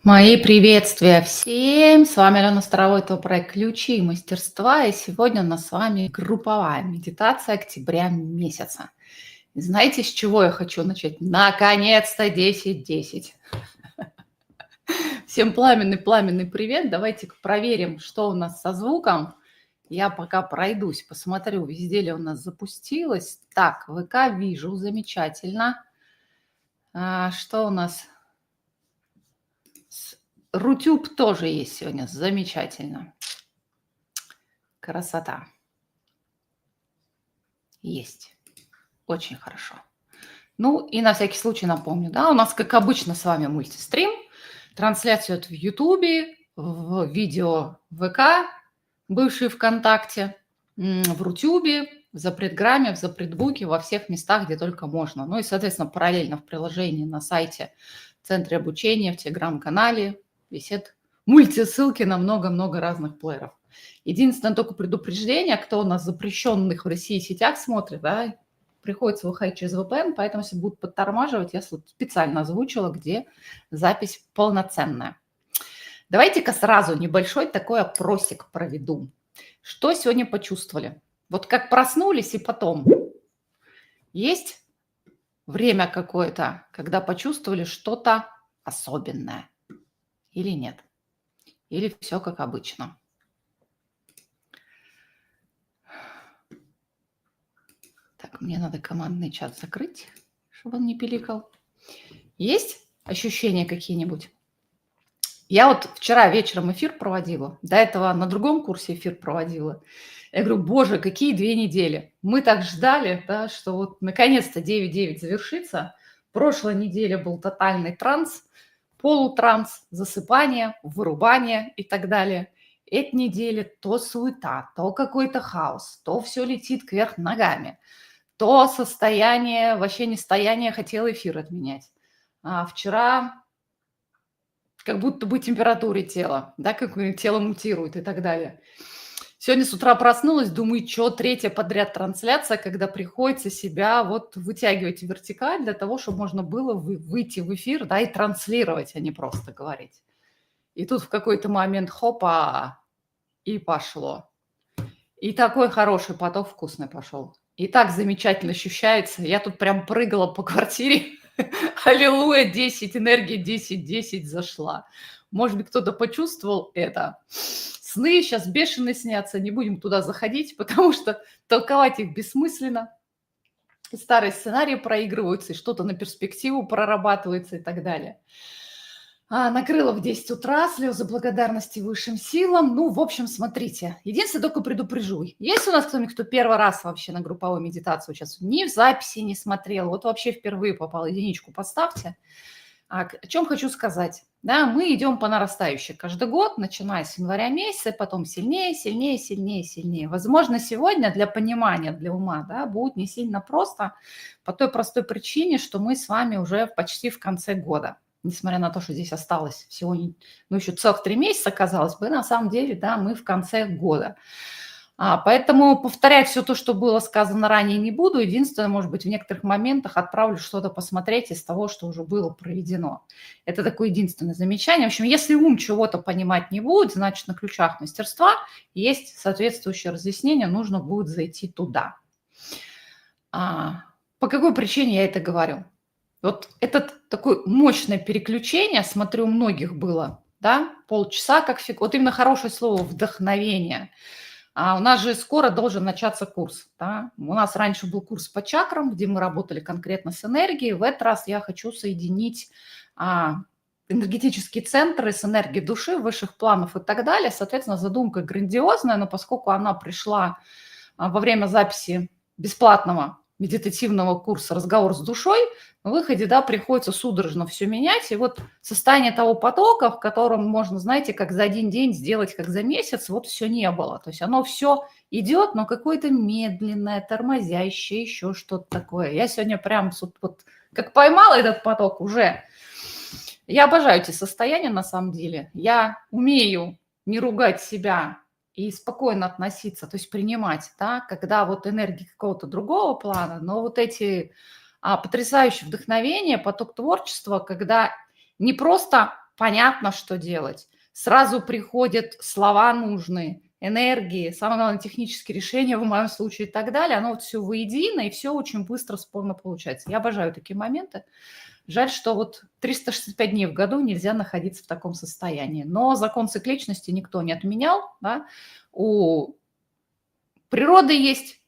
Мои приветствия всем! С вами Алена Старовой, это проект «Ключи мастерства». И сегодня у нас с вами групповая медитация октября месяца. И знаете, с чего я хочу начать? Наконец-то 10-10. Всем пламенный привет. Давайте проверим, что у нас со звуком. Я пока пройдусь, посмотрю, везде ли у нас запустилось. Так, ВК вижу, замечательно. Что у нас? Рутюб тоже есть сегодня, замечательно. Красота. Есть. Очень хорошо. Ну и на всякий случай напомню, да, у нас, как обычно, с вами мультистрим. Трансляция в Ютубе, в видео ВК, бывший ВКонтакте, в Рутюбе, в Запретграме, в Запретбуке, во всех местах, где только можно. Ну и, соответственно, параллельно в приложении на сайте, в центре обучения, в Телеграм-канале висят мультисылки на много-много разных плееров. Единственное только предупреждение, кто у нас запрещенных в России сетях смотрит, да, приходится выходить через VPN, поэтому если будут подтормаживать, я специально озвучила, где запись полноценная. Давайте-ка сразу небольшой такой опросик проведу. Что сегодня почувствовали? Вот как проснулись и потом. Есть время какое-то, когда почувствовали что-то особенное? Или нет? Или все как обычно? Так, мне надо командный чат закрыть, чтобы он не пиликал. Есть ощущения какие-нибудь? Я вот вчера вечером эфир проводила, до этого на другом курсе эфир проводила. Я говорю, боже, какие 2 недели. Мы так ждали, да, что вот наконец-то 9-9 завершится. Прошлой неделе был тотальный транс, полутранс, засыпание, вырубание и так далее. Эти недели то суета, то какой-то хаос, то все летит кверх ногами, то состояние, вообще нестояние хотел эфир отменять. А вчера как будто бы температуре тела, да, как тело мутирует и так далее. Сегодня с утра проснулась, думаю, что третья подряд трансляция, когда приходится себя вот вытягивать в вертикаль для того, чтобы можно было выйти в эфир, да, и транслировать, а не просто говорить. И тут в какой-то момент хопа, и пошло. И такой хороший поток вкусный пошел. И так замечательно ощущается. Я тут прям прыгала по квартире. Аллилуйя, 10, энергия 10-10 зашла. Может быть, кто-то почувствовал это. Сны сейчас бешеные снятся, не будем туда заходить, потому что толковать их бессмысленно. Старые сценарии проигрываются, и что-то на перспективу прорабатывается и так далее. Накрыла в 10 утра, слезы благодарности высшим силам. Ну, в общем, смотрите. Единственное, только предупрежу. Есть у нас кто-нибудь, кто первый раз вообще на групповую медитацию сейчас ни в записи не смотрел, вот вообще впервые попал, единичку поставьте. О чем хочу сказать. Да, мы идем по нарастающей каждый год, начиная с января месяца, потом сильнее, сильнее, сильнее, сильнее. Возможно, сегодня для понимания, для ума, да, будет не сильно просто по той простой причине, что мы с вами уже почти в конце года. Несмотря на то, что здесь осталось всего, ну, еще целых 3 месяца, казалось бы, на самом деле, да, мы в конце года. Поэтому повторять все то, что было сказано ранее, не буду. Единственное, может быть, в некоторых моментах отправлю что-то посмотреть из того, что уже было проведено. Это такое единственное замечание. В общем, если ум чего-то понимать не будет, значит, на ключах мастерства есть соответствующее разъяснение, нужно будет зайти туда. По какой причине я это говорю? Вот это такое мощное переключение, смотрю, у многих было, да, полчаса, как фиг. Вот именно хорошее слово «вдохновение». У нас же скоро должен начаться курс, да. У нас раньше был курс по чакрам, где мы работали конкретно с энергией. В этот раз я хочу соединить энергетические центры с энергией души, высших планов и так далее. Соответственно, задумка грандиозная, но поскольку она пришла во время записи бесплатного медитативного курса «Разговор с душой», на выходе, да, приходится судорожно все менять. И вот состояние того потока, в котором можно, знаете, как за один день сделать, как за месяц, вот все не было. То есть оно все идет, но какое-то медленное, тормозящее, еще что-то такое. Я сегодня прям вот как поймала этот поток уже. Я обожаю эти состояния на самом деле. Я умею не ругать себя и спокойно относиться, то есть принимать, да, когда вот энергии какого-то другого плана, но вот эти потрясающее вдохновение, поток творчества, когда не просто понятно, что делать. Сразу приходят слова нужные, энергии, самое главное, технические решения в моем случае и так далее. Оно вот все воедино, и все очень быстро, спорно получается. Я обожаю такие моменты. Жаль, что вот 365 дней в году нельзя находиться в таком состоянии. Но закон цикличности никто не отменял. Да? У природы есть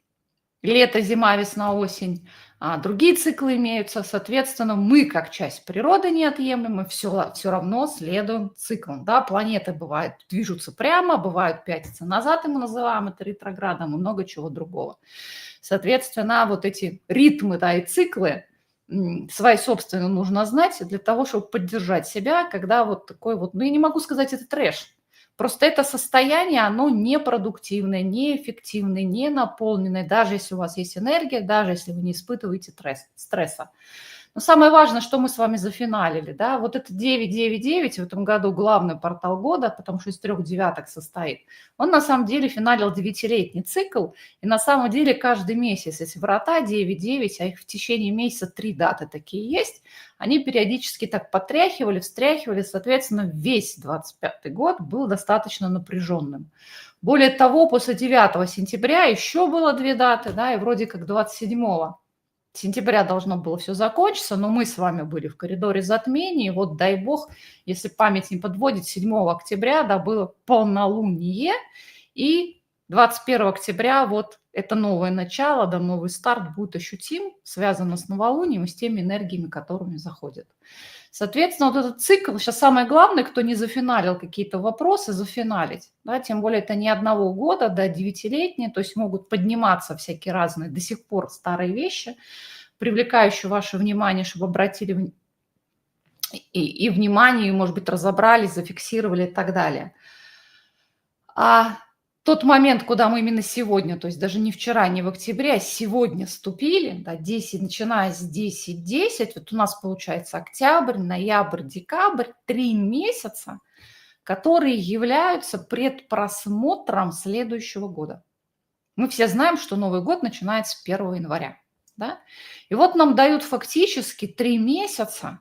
лето, зима, весна, осень. А другие циклы имеются. Соответственно, мы, как часть природы неотъемлемы, все равно следуем циклам. Да? Планеты бывают движутся прямо, бывают пятятся назад, и мы называем это ретроградом, и много чего другого. Соответственно, вот эти ритмы, да, и циклы свои собственные нужно знать для того, чтобы поддержать себя, когда вот такой вот, ну, я не могу сказать, это трэш. Просто это состояние, оно непродуктивное, неэффективное, не наполненное, даже если у вас есть энергия, даже если вы не испытываете стресса. Но самое важное, что мы с вами зафиналили, да, вот это 999 в этом году главный портал года, потому что из 3 девяток состоит, он на самом деле финалил 9-летний цикл, и на самом деле каждый месяц, если врата 9-9, а их в течение месяца 3 даты такие есть, они периодически так потряхивали, встряхивали, соответственно, весь 25 год был достаточно напряженным. Более того, после 9 сентября еще было 2 даты, да, и вроде как 27 сентября должно было все закончиться, но мы с вами были в коридоре затмений. Вот дай бог, если память не подводит, 7 октября, да, было полнолуние, и 21 октября вот это новое начало, да, новый старт будет ощутим, связано с новолунием и с теми энергиями, которыми заходят. Соответственно, вот этот цикл, сейчас самое главное, кто не зафиналил какие-то вопросы, зафиналить. Да, тем более это не одного года, да, 9-летние, то есть могут подниматься всякие разные до сих пор старые вещи, привлекающие ваше внимание, чтобы обратили и внимание, и, может быть, разобрались, зафиксировали и так далее. А тот момент, куда мы именно сегодня, то есть даже не вчера, не в октябре, а сегодня ступили, да, 10, начиная с 10-10, вот у нас получается октябрь, ноябрь, декабрь, 3 месяца, которые являются предпросмотром следующего года. Мы все знаем, что Новый год начинается с 1 января. Да? И вот нам дают фактически 3 месяца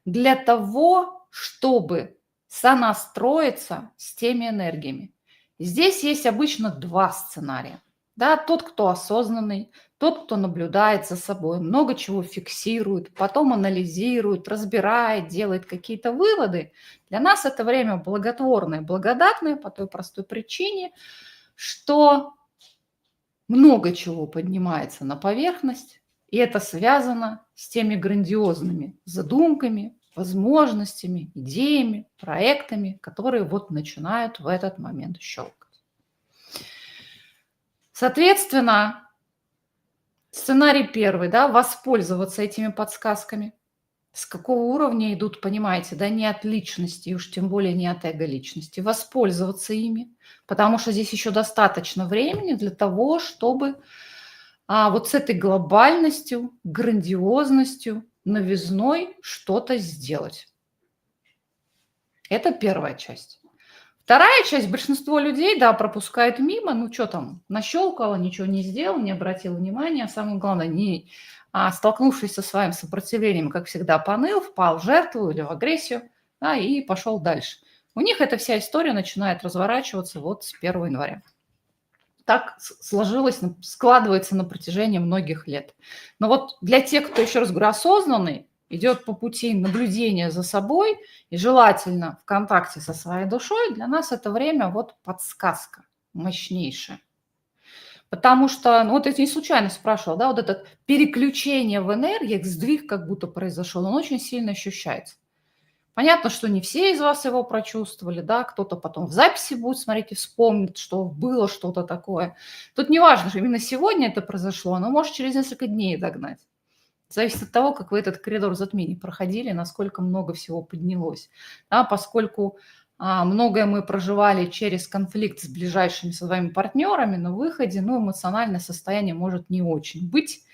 для того, чтобы сонастроиться с теми энергиями. Здесь есть обычно 2 сценария. Да, тот, кто осознанный, тот, кто наблюдает за собой, много чего фиксирует, потом анализирует, разбирает, делает какие-то выводы. Для нас это время благотворное, благодатное по той простой причине, что много чего поднимается на поверхность, и это связано с теми грандиозными задумками, возможностями, идеями, проектами, которые вот начинают в этот момент щелкать. Соответственно, сценарий первый, да, воспользоваться этими подсказками. С какого уровня идут, понимаете, да, не от личности, уж тем более не от эго-личности, воспользоваться ими, потому что здесь еще достаточно времени для того, чтобы вот с этой глобальностью, грандиозностью, новизной что-то сделать. Это первая часть. Вторая часть, большинство людей, да, пропускают мимо, ну что там, нащелкала, ничего не сделал, не обратил внимания, а самое главное, не столкнувшись со своим сопротивлением, как всегда, поныл, впал в жертву или в агрессию, да, и пошел дальше. У них эта вся история начинает разворачиваться вот с 1 января. Так сложилось, складывается на протяжении многих лет. Но вот для тех, кто, еще раз говорю, осознанный, идет по пути наблюдения за собой и желательно в контакте со своей душой, для нас это время вот подсказка мощнейшая. Потому что, ну вот я не случайно спрашивала, да, вот это переключение в энергиях, сдвиг как будто произошел, он очень сильно ощущается. Понятно, что не все из вас его прочувствовали, да, кто-то потом в записи будет смотреть и вспомнит, что было что-то такое. Тут не важно, что именно сегодня это произошло, оно может через несколько дней догнать. Зависит от того, как вы этот коридор затмений проходили, насколько много всего поднялось. Да, поскольку многое мы проживали через конфликт с ближайшими своими партнерами, на выходе, ну, эмоциональное состояние может не очень быть.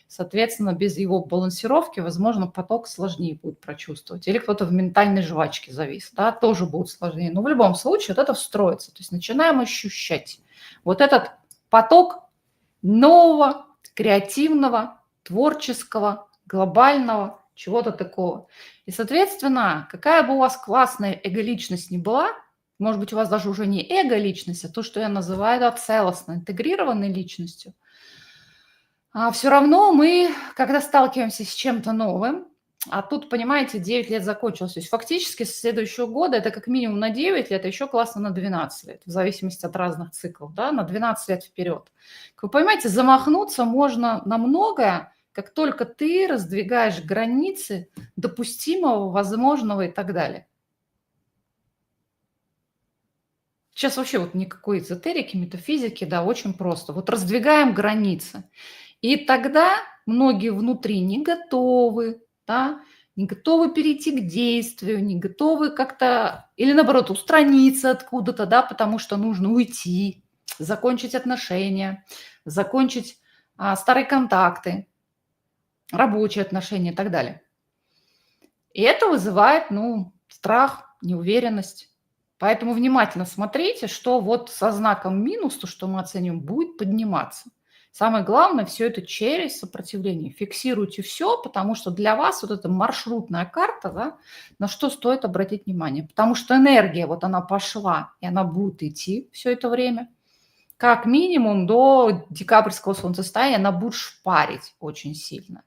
Соответственно, без его балансировки, возможно, поток сложнее будет прочувствовать. Или кто-то в ментальной жвачке завис, да, тоже будет сложнее. Но в любом случае вот это встроится. То есть начинаем ощущать вот этот поток нового, креативного, творческого, глобального, чего-то такого. И, соответственно, какая бы у вас классная эго-личность ни была, может быть, у вас даже уже не эго-личность, а то, что я называю целостно интегрированной личностью, а все равно мы, когда сталкиваемся с чем-то новым, а тут, понимаете, 9 лет закончилось. То есть фактически с следующего года это как минимум на 9 лет, а еще классно на 12 лет, в зависимости от разных циклов, да, на 12 лет вперед. Как вы понимаете, замахнуться можно на многое, как только ты раздвигаешь границы допустимого, возможного и так далее. Сейчас вообще вот никакой эзотерики, метафизики, да, очень просто. Вот раздвигаем границы. И тогда многие внутри не готовы, да, не готовы перейти к действию, не готовы как-то, или наоборот, устраниться откуда-то, да, потому что нужно уйти, закончить отношения, закончить старые контакты, рабочие отношения и так далее. И это вызывает, ну, страх, неуверенность. Поэтому внимательно смотрите, что вот со знаком минус, то, что мы оцениваем, будет подниматься. Самое главное, все это через сопротивление. Фиксируйте все, потому что для вас вот эта маршрутная карта, да, на что стоит обратить внимание. Потому что энергия, вот она пошла, и она будет идти все это время. Как минимум до декабрьского солнцестояния она будет шпарить очень сильно.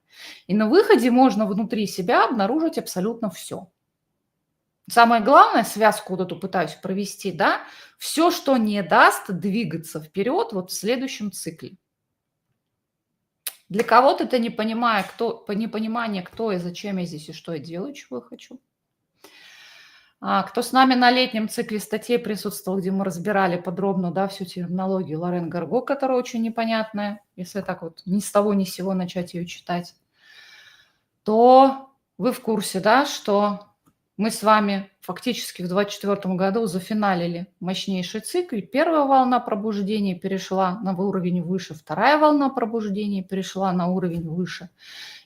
И на выходе можно внутри себя обнаружить абсолютно все. Самое главное, связку вот эту пытаюсь провести, да, все, что не даст двигаться вперед вот в следующем цикле. Для кого-то это непонимание, кто и зачем я здесь и что я делаю, чего я хочу. Кто с нами на летнем цикле статей присутствовал, где мы разбирали подробно, да, всю терминологию Лорен Гарго, которая очень непонятная, если так вот ни с того ни с сего начать ее читать, то вы в курсе, да, что мы с вами фактически в 2024 году зафиналили мощнейший цикл. Первая волна пробуждения перешла на уровень выше, вторая волна пробуждения перешла на уровень выше.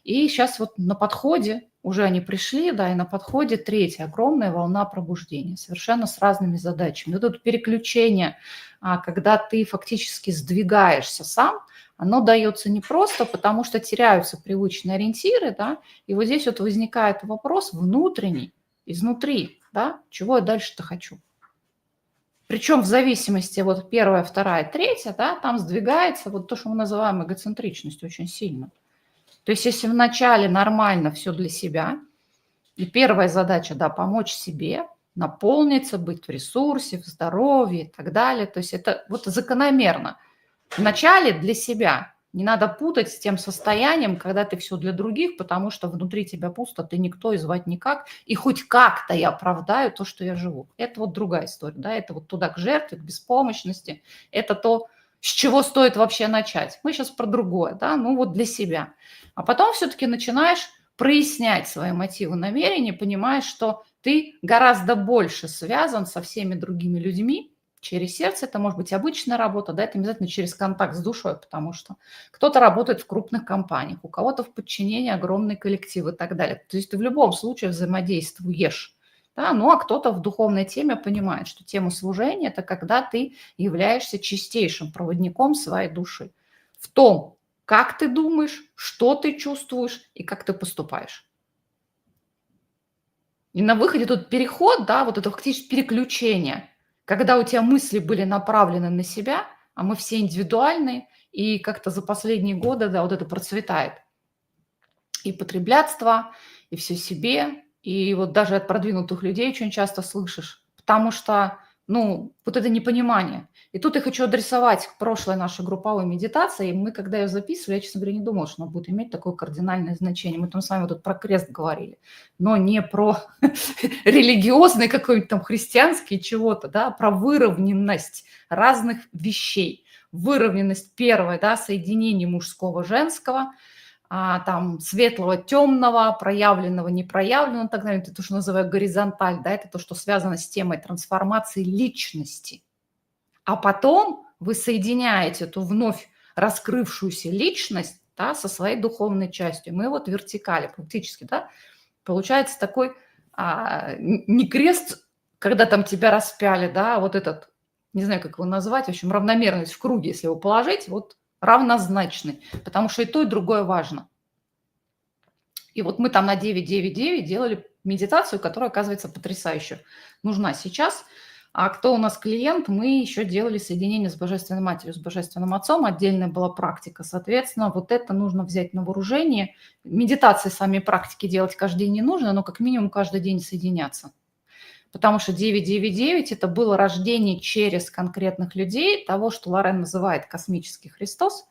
И сейчас вот на подходе, уже они пришли, да, и на подходе третья огромная волна пробуждения, совершенно с разными задачами. Вот это переключение, когда ты фактически сдвигаешься сам, оно дается не просто, потому что теряются привычные ориентиры, да, и вот здесь вот возникает вопрос внутренний, изнутри, да, чего я дальше-то хочу. Причем в зависимости, вот первая, вторая, третья, да, там сдвигается вот то, что мы называем эгоцентричностью очень сильно. То есть если вначале нормально все для себя, и первая задача, да, помочь себе, наполниться, быть в ресурсе, в здоровье и так далее, то есть это вот закономерно. Вначале для себя. Не надо путать с тем состоянием, когда ты все для других, потому что внутри тебя пусто, ты никто и звать никак, и хоть как-то я оправдаю то, что я живу. Это вот другая история, да, это вот туда к жертве, к беспомощности, это то, с чего стоит вообще начать. Мы сейчас про другое, да, ну вот для себя. А потом все-таки начинаешь прояснять свои мотивы, намерения, понимаешь, что ты гораздо больше связан со всеми другими людьми, через сердце, это может быть обычная работа, да, это не обязательно через контакт с душой, потому что кто-то работает в крупных компаниях, у кого-то в подчинении огромный коллектив и так далее. То есть ты в любом случае взаимодействуешь. Да? Ну, а кто-то в духовной теме понимает, что тема служения – это когда ты являешься чистейшим проводником своей души в том, как ты думаешь, что ты чувствуешь и как ты поступаешь. И на выходе тут переход, да, вот это фактически переключение, когда у тебя мысли были направлены на себя, а мы все индивидуальные, и как-то за последние годы, да, вот это процветает. И потреблятство, и все себе, и вот даже от продвинутых людей очень часто слышишь, потому что, ну, вот это непонимание. И тут я хочу адресовать к прошлой нашей групповой медитации. Мы, когда ее записывали, я, честно говоря, не думала, что она будет иметь такое кардинальное значение. Мы там с вами вот тут про крест говорили, но не про религиозный какой-нибудь там христианский чего-то, да, а про выровненность разных вещей. Выровненность первая, да, соединение мужского-женского, там светлого, темного, проявленного, непроявленного, так далее. Это то, что называют горизонталь, да, это то, что связано с темой трансформации личности. А потом вы соединяете эту вновь раскрывшуюся личность, да, со своей духовной частью. Мы вот вертикали практически, да, получается такой не крест, когда там тебя распяли, да, а вот этот, не знаю, как его назвать, в общем, равномерность в круге, если его положить, вот равнозначный, потому что и то, и другое важно. И вот мы там на 999 делали медитацию, которая, оказывается, потрясающе нужна сейчас. А кто у нас клиент, мы еще делали соединение с Божественной Матерью, с Божественным Отцом. Отдельная была практика. Соответственно, вот это нужно взять на вооружение. Медитации сами практики делать каждый день не нужно, но как минимум каждый день соединяться. Потому что 999 – это было рождение через конкретных людей того, что Лорен называет космический Христос.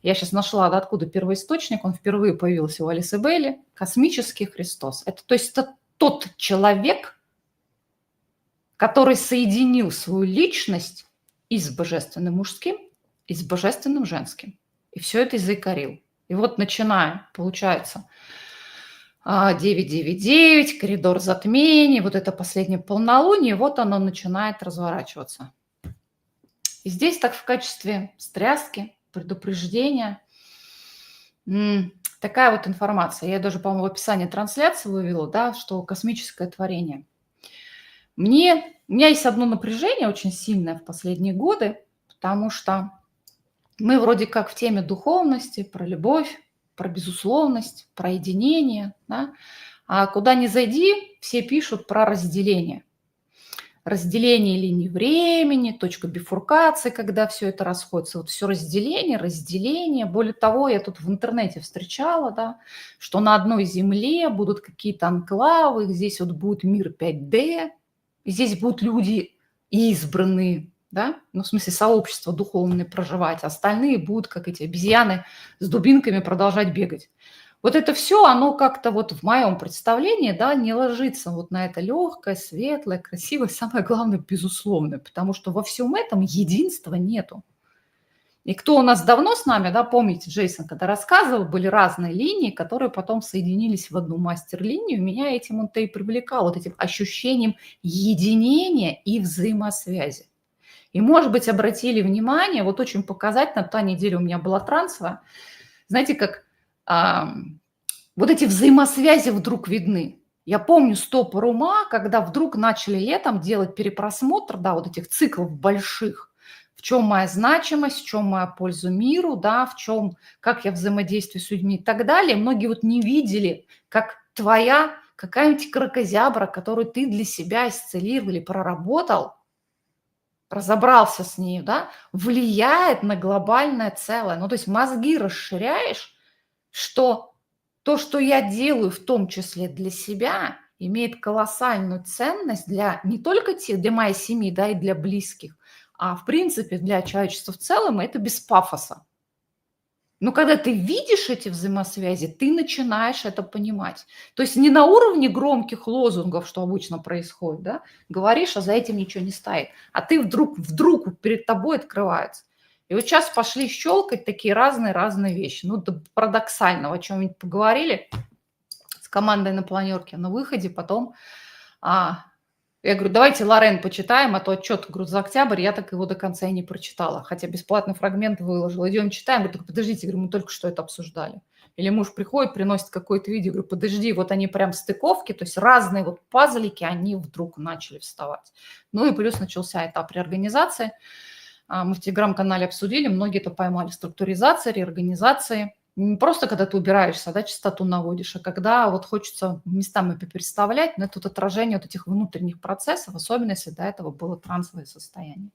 Я сейчас нашла, откуда первоисточник, он впервые появился у Алисы Бейли. Космический Христос. Это, то есть это тот человек, который соединил свою личность и с божественным мужским, и с божественным женским. И все это заикарил. И вот начиная, получается, 999, коридор затмений, вот это последнее полнолуние, вот оно начинает разворачиваться. И здесь так в качестве стряски, предупреждения, такая вот информация. Я даже, по-моему, в описании трансляции вывела, да, что космическое творение. У меня есть одно напряжение очень сильное в последние годы, потому что мы вроде как в теме духовности, про любовь, про безусловность, про единение, да? А куда ни зайди, все пишут про разделение. Разделение линии времени, точка бифуркации, когда все это расходится. Вот все разделение. Более того, я тут в интернете встречала, да, что на одной земле будут какие-то анклавы, здесь вот будет мир 5D, здесь будут люди избранные, да, ну, в смысле, сообщество духовное проживать, остальные будут, как эти обезьяны, с дубинками продолжать бегать. Вот это все, оно как-то вот в моем представлении, да, не ложится вот на это легкое, светлое, красивое, самое главное, безусловное, потому что во всем этом единства нету. И кто у нас давно с нами, да, помните, Джейсон, когда рассказывал, были разные линии, которые потом соединились в одну мастер-линию. Меня этим он-то и привлекал, вот этим ощущением единения и взаимосвязи. И, может быть, обратили внимание, вот очень показательно, та неделя у меня была трансовая, знаете, как вот эти взаимосвязи вдруг видны. Я помню стопор ума, когда вдруг начали летом делать перепросмотр, да, вот этих циклов больших, в чем моя значимость, в чем моя польза миру, да, в чем, как я взаимодействую с людьми и так далее. Многие вот не видели, как твоя какая-нибудь кракозябра, которую ты для себя исцелировал или проработал, разобрался с ней, да, влияет на глобальное целое. Ну, то есть мозги расширяешь, что то, что я делаю, в том числе для себя, имеет колоссальную ценность для не только для моей семьи, да, и для близких, а в принципе для человечества в целом, и это без пафоса. Но когда ты видишь эти взаимосвязи, ты начинаешь это понимать. То есть не на уровне громких лозунгов, что обычно происходит, да, говоришь, а за этим ничего не стоит, а ты вдруг перед тобой открывается. И вот сейчас пошли щелкать такие разные вещи. Ну, парадоксально, о чем-нибудь поговорили с командой на планерке, на выходе потом я говорю, давайте Лорен почитаем, а то отчет, говорю, за октябрь, я так его до конца и не прочитала, хотя бесплатный фрагмент выложила. Идем читаем, говорю, подождите, говорю, мы только что это обсуждали. Или муж приходит, приносит какое-то видео, говорю, подожди, вот они прям стыковки, то есть разные вот пазлики, они вдруг начали вставать. Ну и плюс начался этап реорганизации. Мы в Телеграм-канале обсудили, многие это поймали, структуризация, реорганизации. Не просто когда ты убираешься, да, чистоту наводишь, а когда вот хочется местами переставлять, но это тут отражение вот этих внутренних процессов, особенно если до этого было трансовое состояние.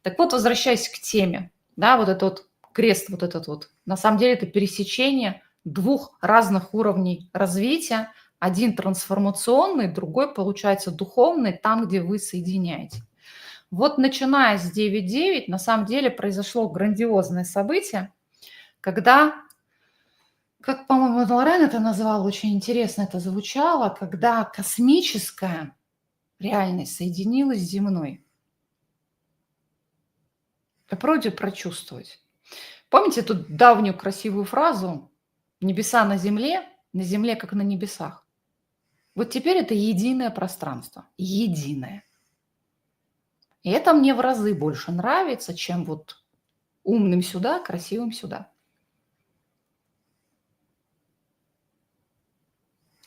Так вот, возвращаясь к теме, да, вот этот вот крест, вот этот вот, на самом деле это пересечение двух разных уровней развития, один трансформационный, другой, получается, духовный, там, где вы соединяете. Вот начиная с 9.9, на самом деле произошло грандиозное событие, когда, как, по-моему, Лорен это назвал, очень интересно это звучало, когда космическая реальность соединилась с земной. Попробуйте прочувствовать. Помните эту давнюю красивую фразу «Небеса на земле, как на небесах». Вот теперь это единое пространство, единое. И это мне в разы больше нравится, чем вот умным сюда, красивым сюда.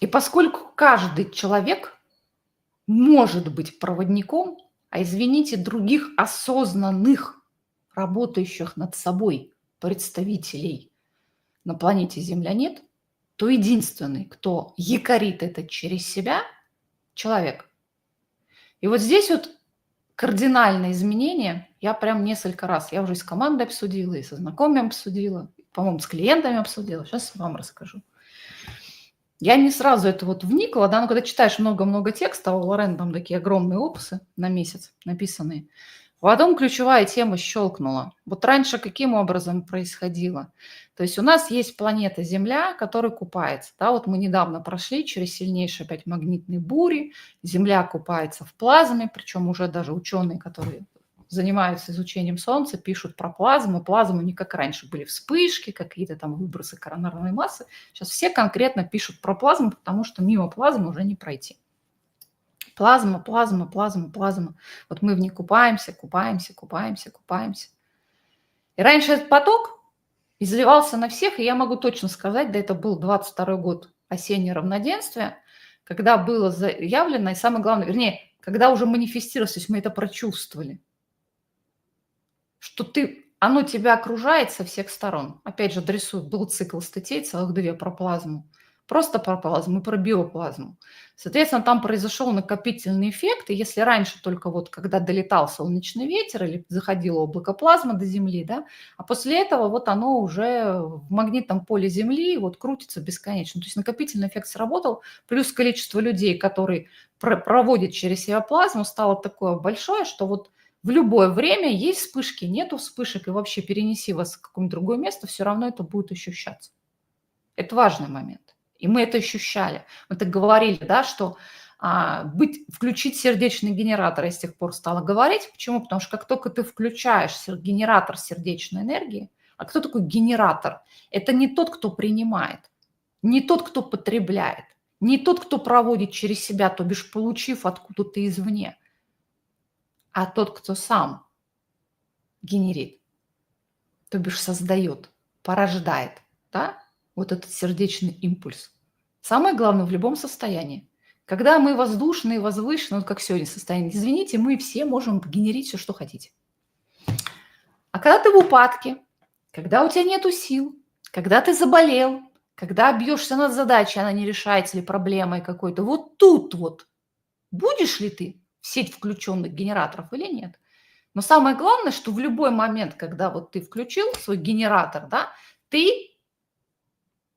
И поскольку каждый человек может быть проводником, а извините, других осознанных, работающих над собой представителей на планете Земля нет, то единственный, кто якорит это через себя – человек. И вот здесь вот кардинальное изменение. Я прям несколько раз, я уже и с командой обсудила, и со знакомыми обсудила, по-моему, с клиентами обсудила. Сейчас вам расскажу. Я не сразу это вот вникла, да, но когда читаешь много-много текста, у Лорен там такие огромные опусы на месяц написанные, потом ключевая тема щелкнула. Вот раньше каким образом происходило? То есть у нас есть планета Земля, которая купается. Да, вот мы недавно прошли через сильнейшие опять магнитные бури. Земля купается в плазме, причем уже даже ученые, которые занимаются изучением Солнца, пишут про плазму. Плазму не как раньше были вспышки, какие-то там выбросы коронарной массы. Сейчас все конкретно пишут про плазму, потому что мимо плазмы уже не пройти. Плазма, плазма, плазма, плазма. Вот мы в ней купаемся, купаемся, купаемся, купаемся. И раньше этот поток изливался на всех, и я могу точно сказать, да это был 22 год осеннее равноденствие, когда было заявлено, и самое главное, вернее, когда уже манифестировалось, то есть мы это прочувствовали, что оно тебя окружает со всех сторон. Опять же, адресую, был цикл статей, целых 2 про плазму. Просто про плазму и про биоплазму. Соответственно, там произошел накопительный эффект, и если раньше только вот когда долетал солнечный ветер или заходило облако плазмы до Земли, да, а после этого вот оно уже в магнитном поле Земли вот крутится бесконечно. То есть накопительный эффект сработал, плюс количество людей, которые проводят через себя плазму, стало такое большое, что вот в любое время есть вспышки, нету вспышек, и вообще перенеси вас в какое-нибудь другое место, все равно это будет ощущаться. Это важный момент. И мы это ощущали. Мы так говорили, да, что включить сердечный генератор, я с тех пор стала говорить. Почему? Потому что как только ты включаешь генератор сердечной энергии, а кто такой генератор? Это не тот, кто принимает, не тот, кто потребляет, не тот, кто проводит через себя, то бишь получив откуда-то извне, а тот, кто сам генерит, то бишь создает, порождает, да, вот этот сердечный импульс. Самое главное в любом состоянии. Когда мы воздушные, возвышенные, вот как сегодня состояние, извините, мы все можем генерить все, что хотите. А когда ты в упадке, когда у тебя нету сил, когда ты заболел, когда бьешься над задачей, она не решается, или проблемой какой-то, вот тут вот будешь ли ты в сеть включенных генераторов или нет? Но самое главное, что в любой момент, когда вот ты включил свой генератор, да, ты,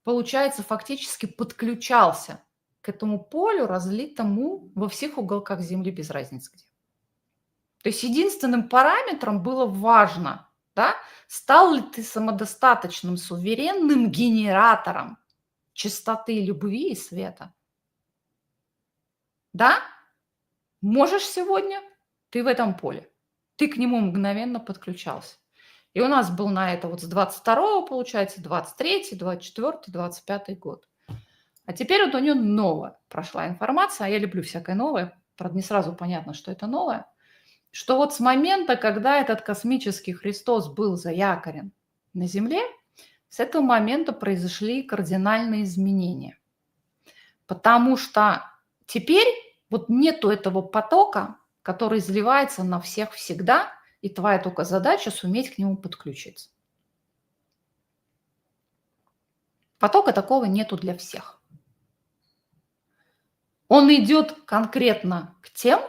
получается, фактически подключался к этому полю, разлитому во всех уголках Земли, без разницы где. То есть единственным параметром было важно, да, стал ли ты самодостаточным, суверенным генератором чистоты, любви и света. Да, можешь сегодня, ты в этом поле. Ты к нему мгновенно подключался. И у нас был на это вот с 22-го, получается, 23-й, 24-й, 25-й год. А теперь вот у нее новая прошла информация, а я люблю всякое новое, правда, не сразу понятно, что это новое, что вот с момента, когда этот космический Христос был заякорен на Земле, с этого момента произошли кардинальные изменения. Потому что теперь вот нету этого потока, который изливается на всех всегда, и твоя только задача суметь к нему подключиться. Потока такого нету для всех. Он идет конкретно к тем,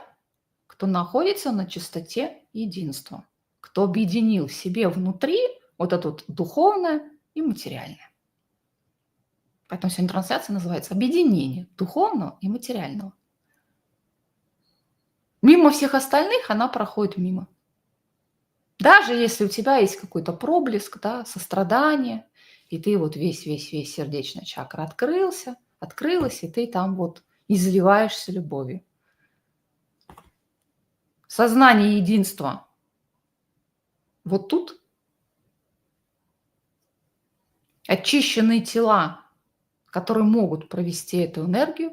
кто находится на чистоте единства, кто объединил в себе внутри вот это вот духовное и материальное. Поэтому сегодня трансляция называется «Объединение духовного и материального». Мимо всех остальных она проходит мимо. Даже если у тебя есть какой-то проблеск, да, сострадание, и ты вот весь сердечная чакра открылась, и ты там вот изливаешься любовью. Сознание единства вот тут. Очищенные тела, которые могут провести эту энергию,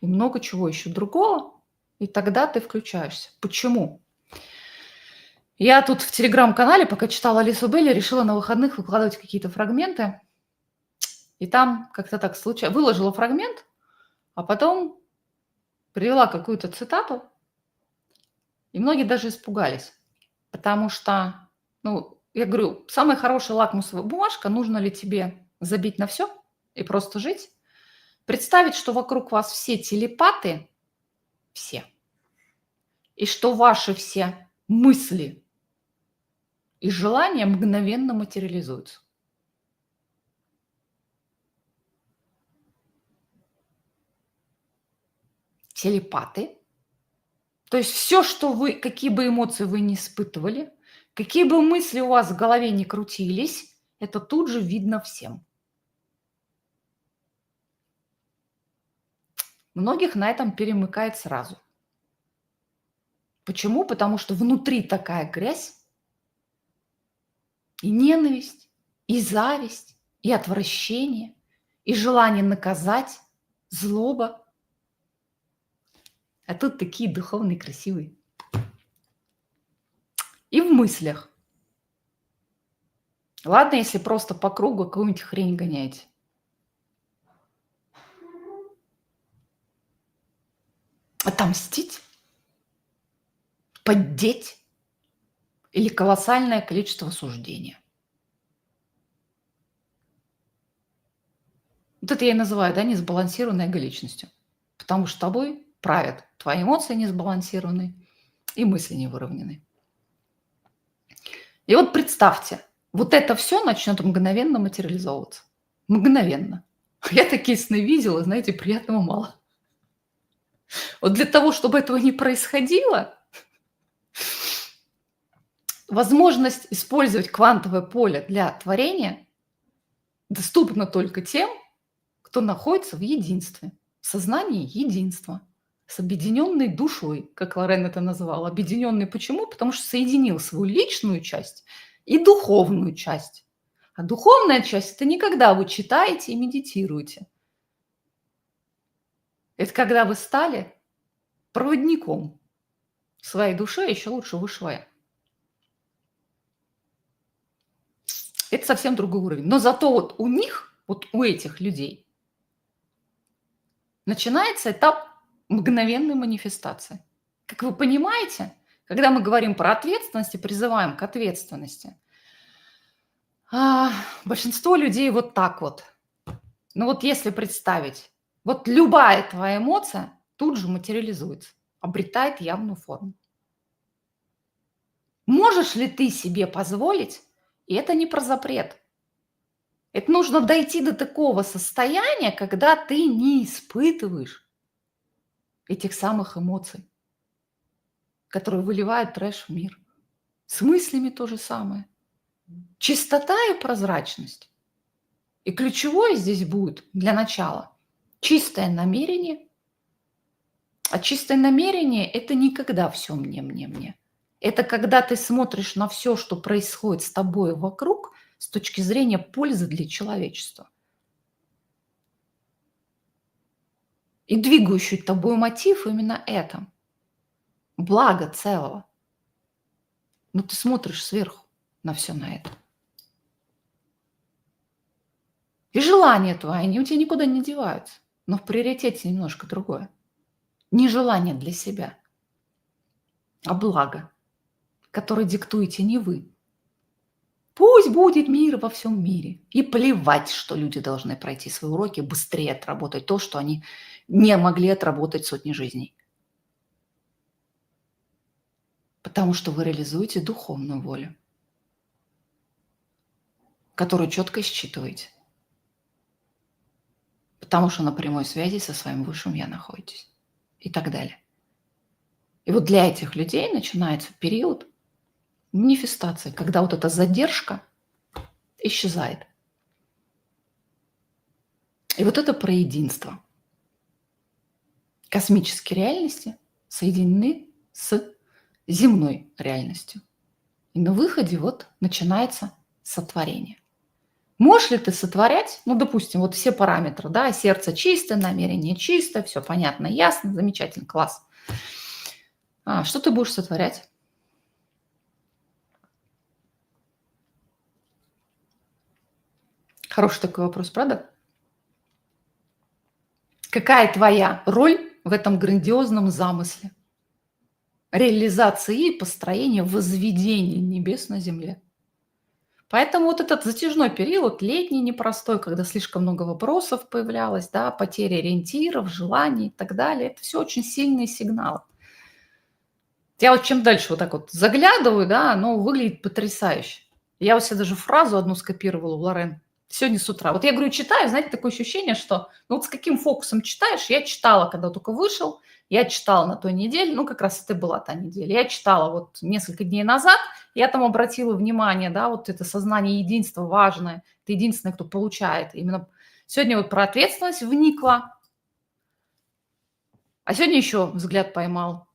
и много чего еще другого, и тогда ты включаешься. Почему? Я тут в телеграм-канале, пока читала Алису Белли, решила на выходных выкладывать какие-то фрагменты. И там как-то так случайно выложила фрагмент, а потом привела какую-то цитату, и многие даже испугались. Потому что, я говорю, самая хорошая лакмусовая бумажка, нужно ли тебе забить на все и просто жить, Представить, что вокруг вас все телепаты, все, и что ваши все мысли и желания мгновенно материализуются. Телепаты. То есть все, что вы, какие бы эмоции вы ни испытывали, какие бы мысли у вас в голове ни крутились, это тут же видно всем. Многих на этом перемыкает сразу. Почему? Потому что внутри такая грязь, и ненависть, и зависть, и отвращение, и желание наказать, злоба. А тут такие духовные, красивые. И в мыслях. Ладно, если просто по кругу какую-нибудь хрень гоняете. Отомстить? Поддеть? Или колоссальное количество осуждения? Вот это я и называю, да, несбалансированной эголичностью. Потому что тобой правят твои эмоции несбалансированные и мысли не выровнены. И вот представьте, вот это все начнет мгновенно материализовываться. Мгновенно. Я такие сны видела, знаете, приятного мало. Вот для того, чтобы этого не происходило, возможность использовать квантовое поле для творения доступна только тем, кто находится в единстве, в сознании единства, с объединенной душой, как Лорен это называла. Объединенный почему? Потому что соединил свою личную часть и духовную часть. А духовная часть – это не когда вы читаете и медитируете. Это когда вы стали проводником своей души, а еще лучше высшего я. Это совсем другой уровень. Но зато вот у них, вот у этих людей, начинается этап мгновенной манифестации. Как вы понимаете, когда мы говорим про ответственность и призываем к ответственности, большинство людей вот так вот. Но вот если представить, вот любая твоя эмоция тут же материализуется, обретает явную форму. Можешь ли ты себе позволить, и это не про запрет, это нужно дойти до такого состояния, когда ты не испытываешь этих самых эмоций, которые выливают трэш в мир. С мыслями то же самое. Чистота и прозрачность. И ключевое здесь будет для начала чистое намерение. А чистое намерение – это никогда все мне. Это когда ты смотришь на все, что происходит с тобой вокруг, с точки зрения пользы для человечества. И двигающий тобой мотив именно это. Благо целого. Но ты смотришь сверху на все на это. И желания твои, они у тебя никуда не деваются. Но в приоритете немножко другое. Не желание для себя, а благо, которое диктуете не вы. Пусть будет мир во всем мире. И плевать, что люди должны пройти свои уроки, быстрее отработать то, что они не могли отработать сотни жизней. Потому что вы реализуете духовную волю, которую четко считываете. Потому что на прямой связи со своим высшим я находитесь. И так далее. И вот для этих людей начинается период манифестации, когда вот эта задержка исчезает. И вот это про единство. Космические реальности соединены с земной реальностью. И на выходе вот начинается сотворение. Можешь ли ты сотворять, ну, допустим, вот все параметры, да, сердце чистое, намерение чистое, все понятно, ясно, замечательно, класс. Что ты будешь сотворять? Хороший такой вопрос, правда? Какая твоя роль в этом грандиозном замысле? Реализации и построения возведения небес на земле. Поэтому вот этот затяжной период, летний непростой, когда слишком много вопросов появлялось, да, потеря ориентиров, желаний и так далее, это все очень сильные сигналы. Я вот чем дальше вот так вот заглядываю, да, оно выглядит потрясающе. Я вот себе даже фразу одну скопировала у Лорен сегодня с утра. Вот я говорю, читаю, знаете, такое ощущение, что ну вот с каким фокусом читаешь, я читала, когда только вышел, я читала на той неделе, ну как раз это была та неделя, я читала вот несколько дней назад, я там обратила внимание, да, вот это сознание единства важное, ты единственный, кто получает. Именно сегодня вот про ответственность вникла, а сегодня еще взгляд поймал.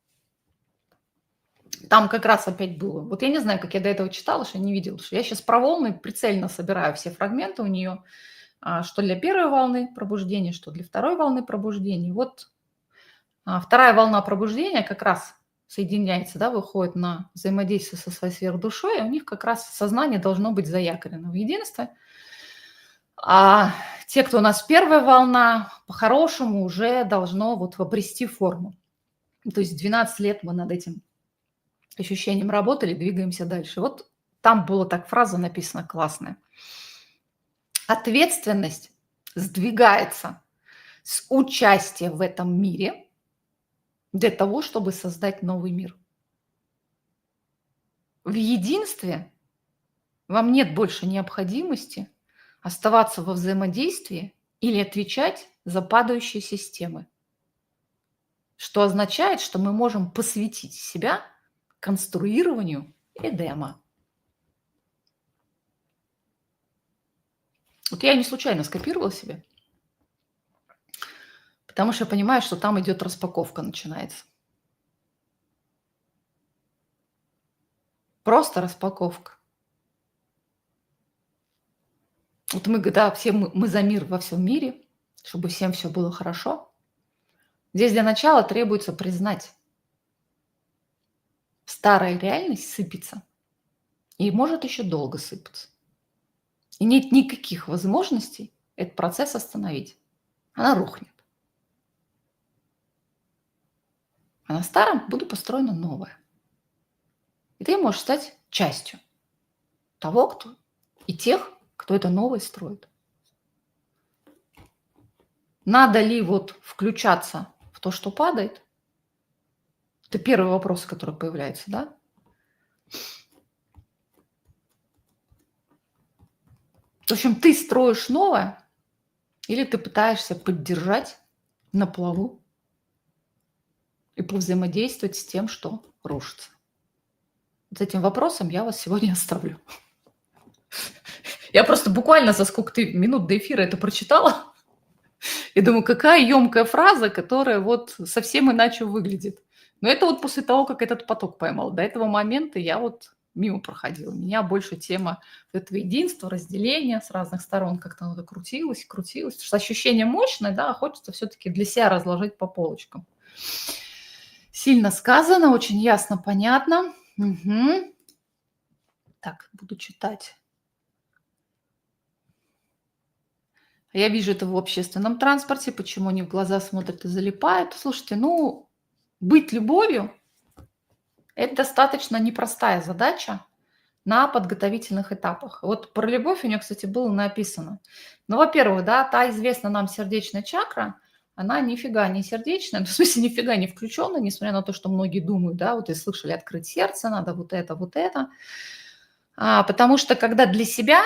Там как раз опять было. Вот я не знаю, как я до этого читала, что я не видела. Что я сейчас про волны прицельно собираю все фрагменты у нее, что для первой волны пробуждения, что для второй волны пробуждения. Вот вторая волна пробуждения как раз соединяется, да, выходит на взаимодействие со своей сверхдушой, и у них как раз сознание должно быть заякорено в единстве. А те, кто у нас первая волна, по-хорошему уже должно вот обрести форму. То есть 12 лет мы над этим ощущением работали, двигаемся дальше. Вот там была так фраза написана классная. Ответственность сдвигается с участия в этом мире для того, чтобы создать новый мир. В единстве вам нет больше необходимости оставаться во взаимодействии или отвечать за падающие системы, что означает, что мы можем посвятить себя конструированию Эдема. Вот я не случайно скопировала себе, потому что я понимаю, что там идет распаковка, начинается. Просто распаковка. Вот мы, да, все мы за мир во всем мире, чтобы всем все было хорошо. Здесь для начала требуется признать, старая реальность сыпется и может еще долго сыпаться. И нет никаких возможностей этот процесс остановить. Она рухнет. А на старом будет построено новое. И ты можешь стать частью того, кто и тех, кто это новое строит. Надо ли вот включаться в то, что падает? Это первый вопрос, который появляется, да? В общем, ты строишь новое или ты пытаешься поддержать на плаву и повзаимодействовать с тем, что рушится. Вот этим вопросом я вас сегодня оставлю. Я просто буквально за сколько минут до эфира это прочитала. И думаю, какая емкая фраза, которая вот совсем иначе выглядит. Но это вот после того, как этот поток поймал. До этого момента я вот мимо проходила. Меня больше тема этого единства, разделения с разных сторон как-то оно крутилось. Потому что ощущение мощное, да, а хочется все-таки для себя разложить по полочкам. Сильно сказано, очень ясно, понятно. Угу. Так, буду читать. Я вижу это в общественном транспорте, почему они в глаза смотрят и залипают. Слушайте, ну, быть любовью – это достаточно непростая задача на подготовительных этапах. Вот про любовь у нее, кстати, было написано. Ну, во-первых, да, та известная нам сердечная чакра, она нифига не сердечная, ну, в смысле нифига не включенная, несмотря на то, что многие думают, да, вот и слышали, открыть сердце надо, вот это, вот это. Потому что когда для себя,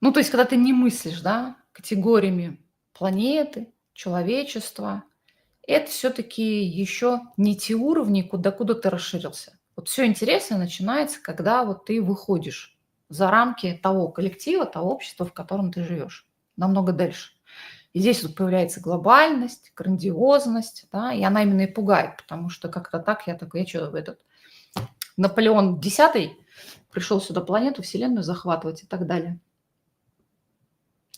ну, то есть когда ты не мыслишь, да, категориями планеты, человечества, это все-таки еще не те уровни, куда ты расширился. Вот все интересное начинается, когда вот ты выходишь за рамки того коллектива, того общества, в котором ты живешь, намного дальше. И здесь вот появляется глобальность, грандиозность, да, и она именно и пугает, потому что как-то так я что, этот Наполеон X пришел сюда планету, Вселенную захватывать и так далее.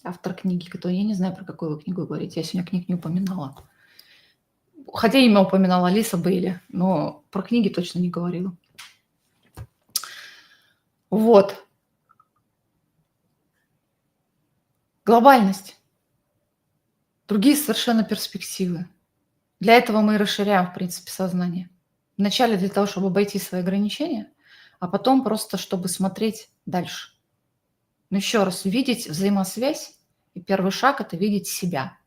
Автор книги, который, я не знаю, про какую вы книгу говорите, я сегодня книг не упоминала. Хотя имя упоминала Алиса Бейли, но про книги точно не говорила. Вот. Глобальность. Другие совершенно перспективы. Для этого мы и расширяем, в принципе, сознание. Вначале для того, чтобы обойти свои ограничения, а потом просто, чтобы смотреть дальше. Но еще раз, видеть взаимосвязь, и первый шаг – это видеть себя,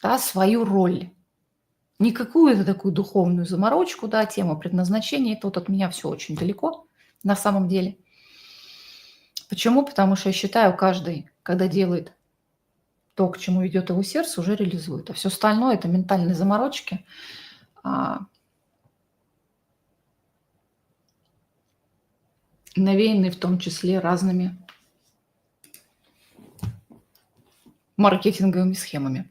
да, свою роль. Не какую-то такую духовную заморочку, да, тему предназначения, это вот от меня все очень далеко на самом деле. Почему? Потому что я считаю, каждый, когда делает то, к чему идет его сердце, уже реализует. А все остальное – это ментальные заморочки, навеянные в том числе разными маркетинговыми схемами.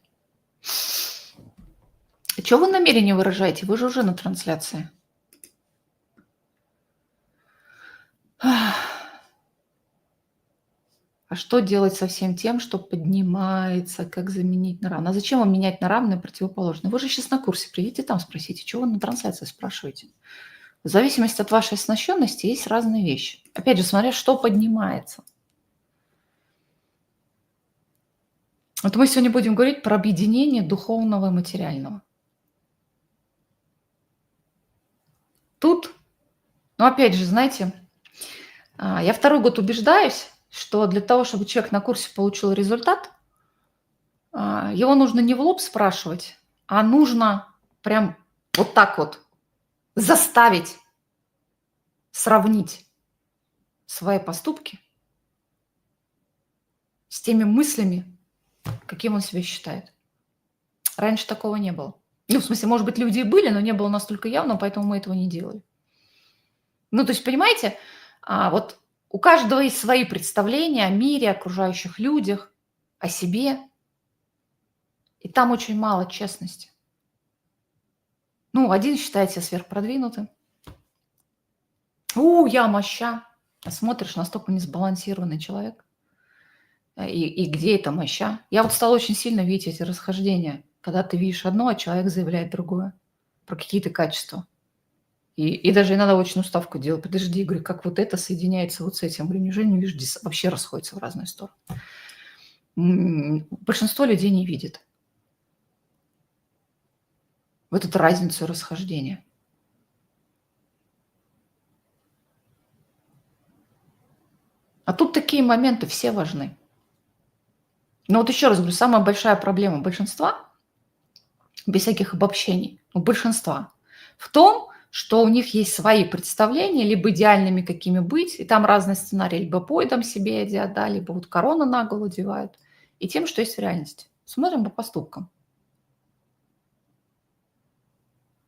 Что вы намерение выражаете? Вы же уже на трансляции. А что делать со всем тем, что поднимается? Как заменить на равное? А зачем вам менять на равное противоположное? Вы же сейчас на курсе, придите там спросите, чего вы на трансляции спрашиваете? В зависимости от вашей оснащенности есть разные вещи. Опять же, смотря что поднимается. Вот мы сегодня будем говорить про объединение духовного и материального. Тут, ну опять же, знаете, я второй год убеждаюсь, что для того, чтобы человек на курсе получил результат, его нужно не в лоб спрашивать, а нужно прям вот так вот заставить сравнить свои поступки с теми мыслями, каким он себя считает. Раньше такого не было. Ну, в смысле, может быть, люди и были, но не было настолько явно, поэтому мы этого не делали. Ну, то есть, понимаете, вот у каждого есть свои представления о мире, окружающих людях, о себе. И там очень мало честности. Ну, один считает себя сверхпродвинутым. Я моща. А смотришь, настолько несбалансированный человек. И где это моща? Я вот стала очень сильно видеть эти расхождения, когда ты видишь одно, а человек заявляет другое про какие-то качества. И даже иногда очень уставку делаю. Подожди, говорю, как вот это соединяется вот с этим? Говорю, неужели не вижу, здесь вообще расходятся в разные стороны? Большинство людей не видит вот эту разницу расхождения. А тут такие моменты все важны. Но вот еще раз говорю, самая большая проблема большинства, без всяких обобщений, у большинства, в том, что у них есть свои представления, либо идеальными какими быть, и там разные сценарии, либо поедом себе едят, да, либо вот корону на голову одевают, и тем, что есть в реальности. Смотрим по поступкам.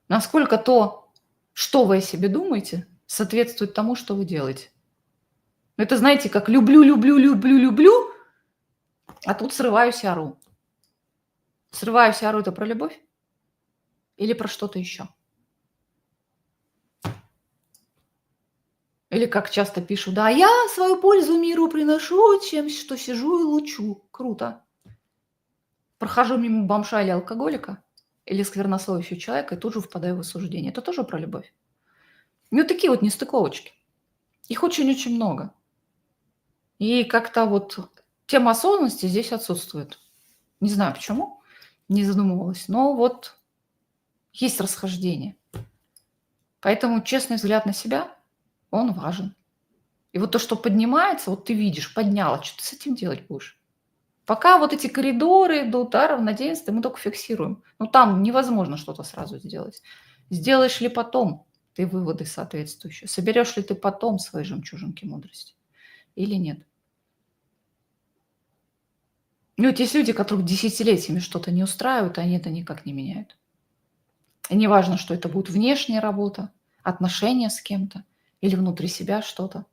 Насколько то, что вы о себе думаете, соответствует тому, что вы делаете. Это, знаете, как люблю, люблю, люблю, люблю, а тут срываюсь и ору. Срываюсь и ору – это про любовь или про что-то еще? Или как часто пишут, да, я свою пользу миру приношу, чем что сижу и лучу. Круто. Прохожу мимо бомжа или алкоголика, или сквернословящего человека, и тут же впадаю в осуждение. Это тоже про любовь. Ну, такие вот нестыковочки. Их очень-очень много. И как-то вот тема осознанности здесь отсутствует. Не знаю почему, не задумывалась, но вот есть расхождение. Поэтому честный взгляд на себя, он важен. И вот то, что поднимается, вот ты видишь, подняло, что ты с этим делать будешь? Пока вот эти коридоры до удара равноденствия мы только фиксируем. Ну, там невозможно что-то сразу сделать. Сделаешь ли потом ты выводы соответствующие? Соберешь ли ты потом свои жемчужинки мудрости или нет? Ну, вот есть люди, которых десятилетиями что-то не устраивает, они это никак не меняют. И неважно, что это будет внешняя работа, отношения с кем-то или внутри себя что-то.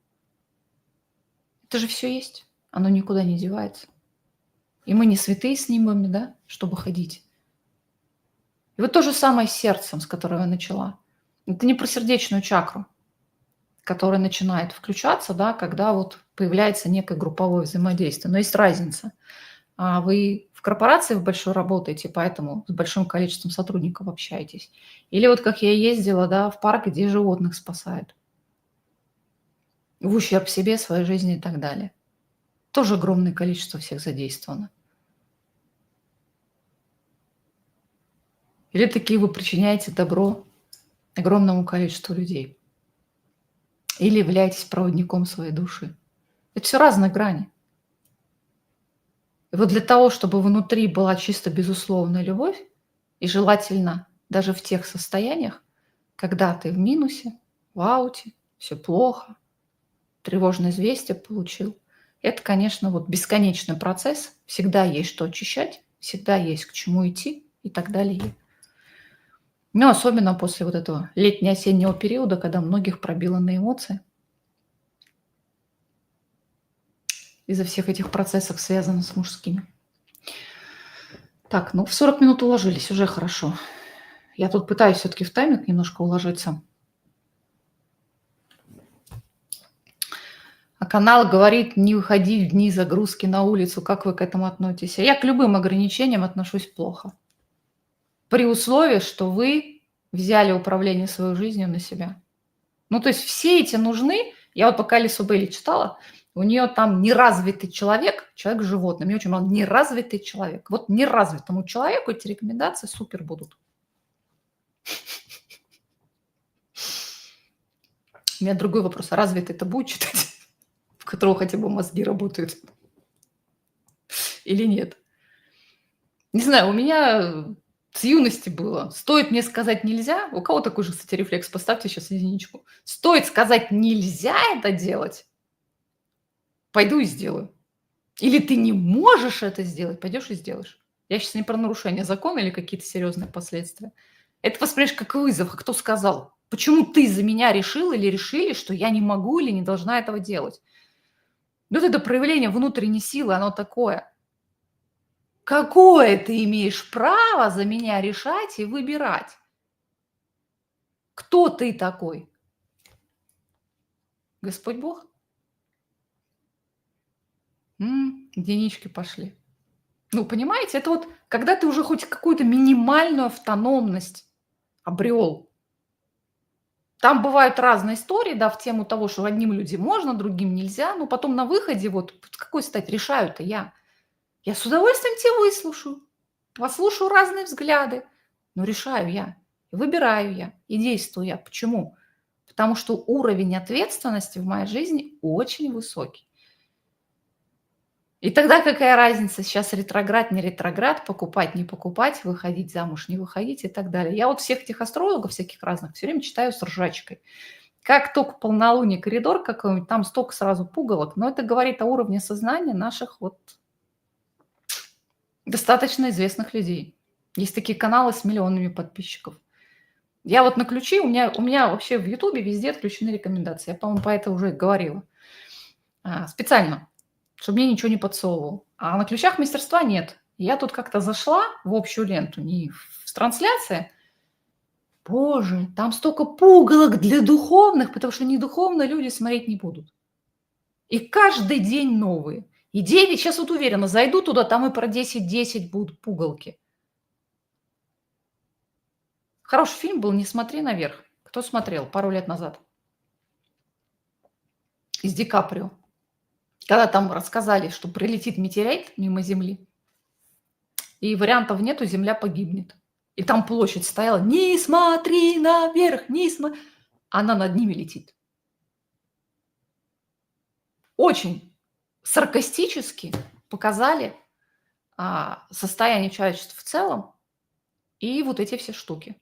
Это же все есть. Оно никуда не девается. И мы не святые с нимбами, да, чтобы ходить. И вот то же самое с сердцем, с которого я начала. Это не про сердечную чакру, которая начинает включаться, да, когда вот появляется некое групповое взаимодействие. Но есть разница. Вы в корпорации в большой работаете, поэтому с большим количеством сотрудников общаетесь. Или вот как я ездила, да, в парк, где животных спасают. В ущерб себе, своей жизни и так далее. Тоже огромное количество всех задействовано. Или такие вы причиняете добро огромному количеству людей. или являетесь проводником своей души. Это все разные грани. И вот для того, чтобы внутри была чисто безусловная любовь, и желательно даже в тех состояниях, когда ты в минусе, в ауте, все плохо, тревожное известие получил, это, конечно, вот бесконечный процесс, всегда есть что очищать, всегда есть к чему идти и так далее. Но особенно после вот этого летне-осеннего периода, когда многих пробило на эмоции. Из-за всех этих процессов, связанных с мужскими. Так, ну в 40 минут уложились, уже хорошо. Я тут пытаюсь все-таки в тайминг немножко уложиться. А канал говорит, не выходи в дни загрузки на улицу. Как вы к этому относитесь? Я к любым ограничениям отношусь плохо. При условии, что вы взяли управление своей жизнью на себя. Ну, то есть все эти нужны. Я вот пока Алису Бейли читала, у нее там неразвитый человек, человек-животное. Мне очень мало неразвитый человек. Вот неразвитому человеку эти рекомендации супер будут. У меня другой вопрос. А развитый это будет читать? В которого хотя бы мозги работают? Или нет? Не знаю, у меня с юности было. Стоит мне сказать нельзя. У кого такой же, кстати, рефлекс? Поставьте сейчас единичку. Стоит сказать нельзя это делать, пойду и сделаю. Или ты не можешь это сделать, пойдешь и сделаешь. Я сейчас не про нарушение закона или какие-то серьезные последствия. Это воспринимаешь как вызов. А кто сказал? Почему ты за меня решил или решили, что я не могу или не должна этого делать? Вот это проявление внутренней силы, оно такое. Какое ты имеешь право за меня решать и выбирать? Кто ты такой? Господь Бог? Единички пошли. Ну, понимаете, это вот когда ты уже хоть какую-то минимальную автономность обрел. Там бывают разные истории, да, в тему того, что одним людям можно, другим нельзя, но потом на выходе вот какой стать решаю-то я. Я с удовольствием тебя выслушаю, послушаю разные взгляды, но решаю я, выбираю я и действую я. Почему? Потому что уровень ответственности в моей жизни очень высокий. И тогда какая разница, сейчас ретроград, не ретроград, покупать, не покупать, выходить замуж, не выходить и так далее. Я вот всех этих астрологов, всяких разных, все время читаю с ржачкой. Как только полнолуние, коридор какой-нибудь, там столько сразу пугалок. Но это говорит о уровне сознания наших вот достаточно известных людей. Есть такие каналы с миллионами подписчиков. Я вот на ключи, у меня вообще в Ютубе везде отключены рекомендации. Я, по-моему, по это уже говорила. Специально, чтобы мне ничего не подсовывал. А на ключах мастерства нет. Я тут как-то зашла в общую ленту, не в трансляции. Боже, там столько пугалок для духовных, потому что недуховные люди смотреть не будут. И каждый день новые. И 9, сейчас вот уверена, зайду туда, там и про 10 будут пугалки. Хороший фильм был «Не смотри наверх». Кто смотрел пару лет назад? С Ди Каприо. Когда там рассказали, что прилетит метеорит мимо Земли, и вариантов нету, Земля погибнет. И там площадь стояла, не смотри наверх, не смотри. Она над ними летит. Очень саркастически показали состояние человечества в целом и вот эти все штуки.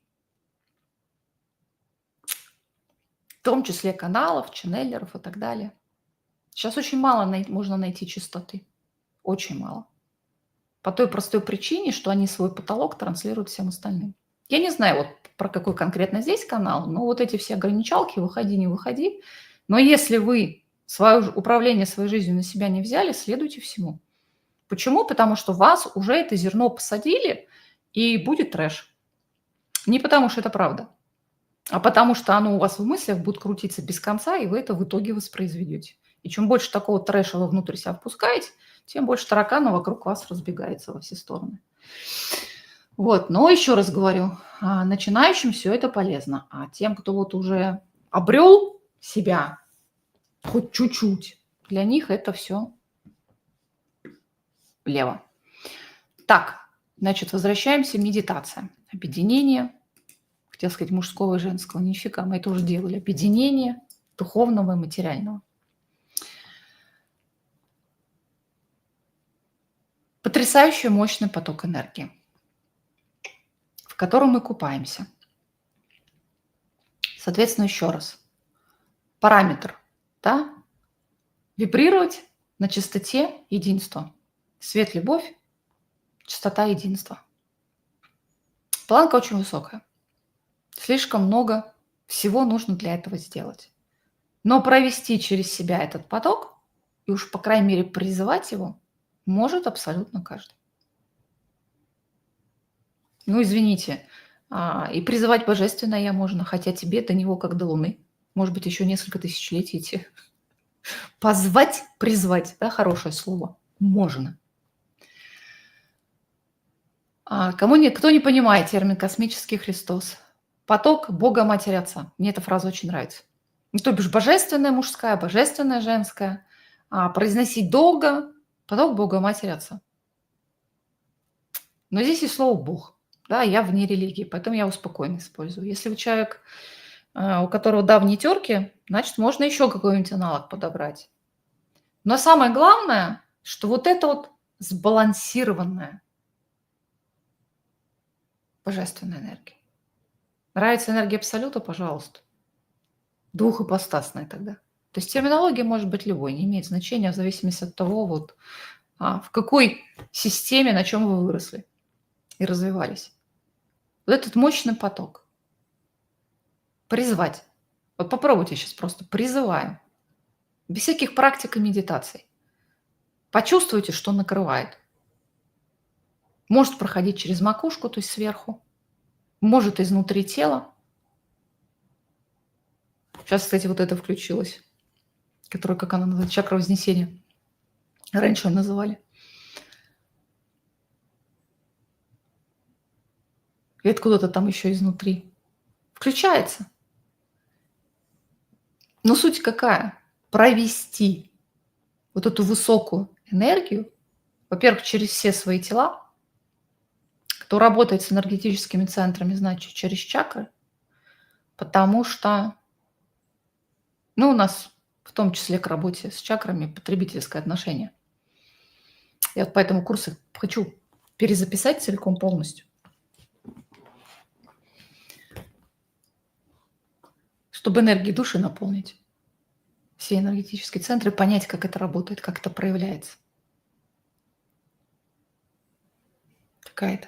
В том числе каналов, ченнелеров и так далее. Сейчас очень мало можно найти чистоты. Очень мало. По той простой причине, что они свой потолок транслируют всем остальным. Я не знаю, вот про какой конкретно здесь канал, но вот эти все ограничалки, выходи, не выходи. Но если вы свое управление своей жизнью на себя не взяли, следуйте всему. Почему? Потому что вас уже это зерно посадили, и будет трэш. Не потому что это правда, а потому что оно у вас в мыслях будет крутиться без конца, и вы это в итоге воспроизведете. И чем больше такого трэша вы внутрь себя впускаете, тем больше тараканов вокруг вас разбегается во все стороны. Вот, но еще раз говорю, начинающим все это полезно, а тем, кто вот уже обрел себя хоть чуть-чуть, для них это все влево. Так, значит, возвращаемся. Медитация. Объединение. Хотела сказать мужского и женского. Нифига, мы это уже делали. Объединение духовного и материального. Потрясающий мощный поток энергии, в котором мы купаемся. Соответственно, еще раз. Параметр, да? Вибрировать на частоте единства. Свет, любовь, частота единства. Планка очень высокая. Слишком много всего нужно для этого сделать. Но провести через себя этот поток, и уж, по крайней мере, призывать его, может абсолютно каждый. Ну, извините, и призывать божественное можно, хотя тебе до него как до Луны. Может быть, еще несколько тысячелетий идти. Позвать, призвать, да, хорошее слово, можно. Кто не понимает термин «космический Христос», поток Бога, Матери, Отца. Мне эта фраза очень нравится. Ну, то бишь божественная мужская, божественная женская. Произносить долго поток Бога, Матери, Отца. Но здесь есть слово «Бог». Да, я вне религии, поэтому я его спокойно использую. Если вы человек, у которого давние терки, значит, можно еще какой-нибудь аналог подобрать. Но самое главное, что вот это вот сбалансированная божественная энергия. Нравится энергия Абсолюта, пожалуйста. Двухипостасная тогда. То есть терминология может быть любой, не имеет значения в зависимости от того, вот, в какой системе, на чем вы выросли и развивались. Вот этот мощный поток. Призвать. Вот попробуйте сейчас просто. Призываем. Без всяких практик и медитаций. Почувствуйте, что накрывает. Может проходить через макушку, то есть сверху. Может изнутри тела. Сейчас, кстати, вот это включилось. Которое, как она называется, чакра Вознесения. Раньше ее называли. И откуда-то там еще изнутри. Включается. Но суть какая? Провести вот эту высокую энергию, во-первых, через все свои тела, кто работает с энергетическими центрами, значит, через чакры, потому что, у нас в том числе к работе с чакрами потребительское отношение. Я вот поэтому курсы хочу перезаписать целиком полностью, чтобы энергией души наполнить все энергетические центры, понять, как это работает, как это проявляется. Какая-то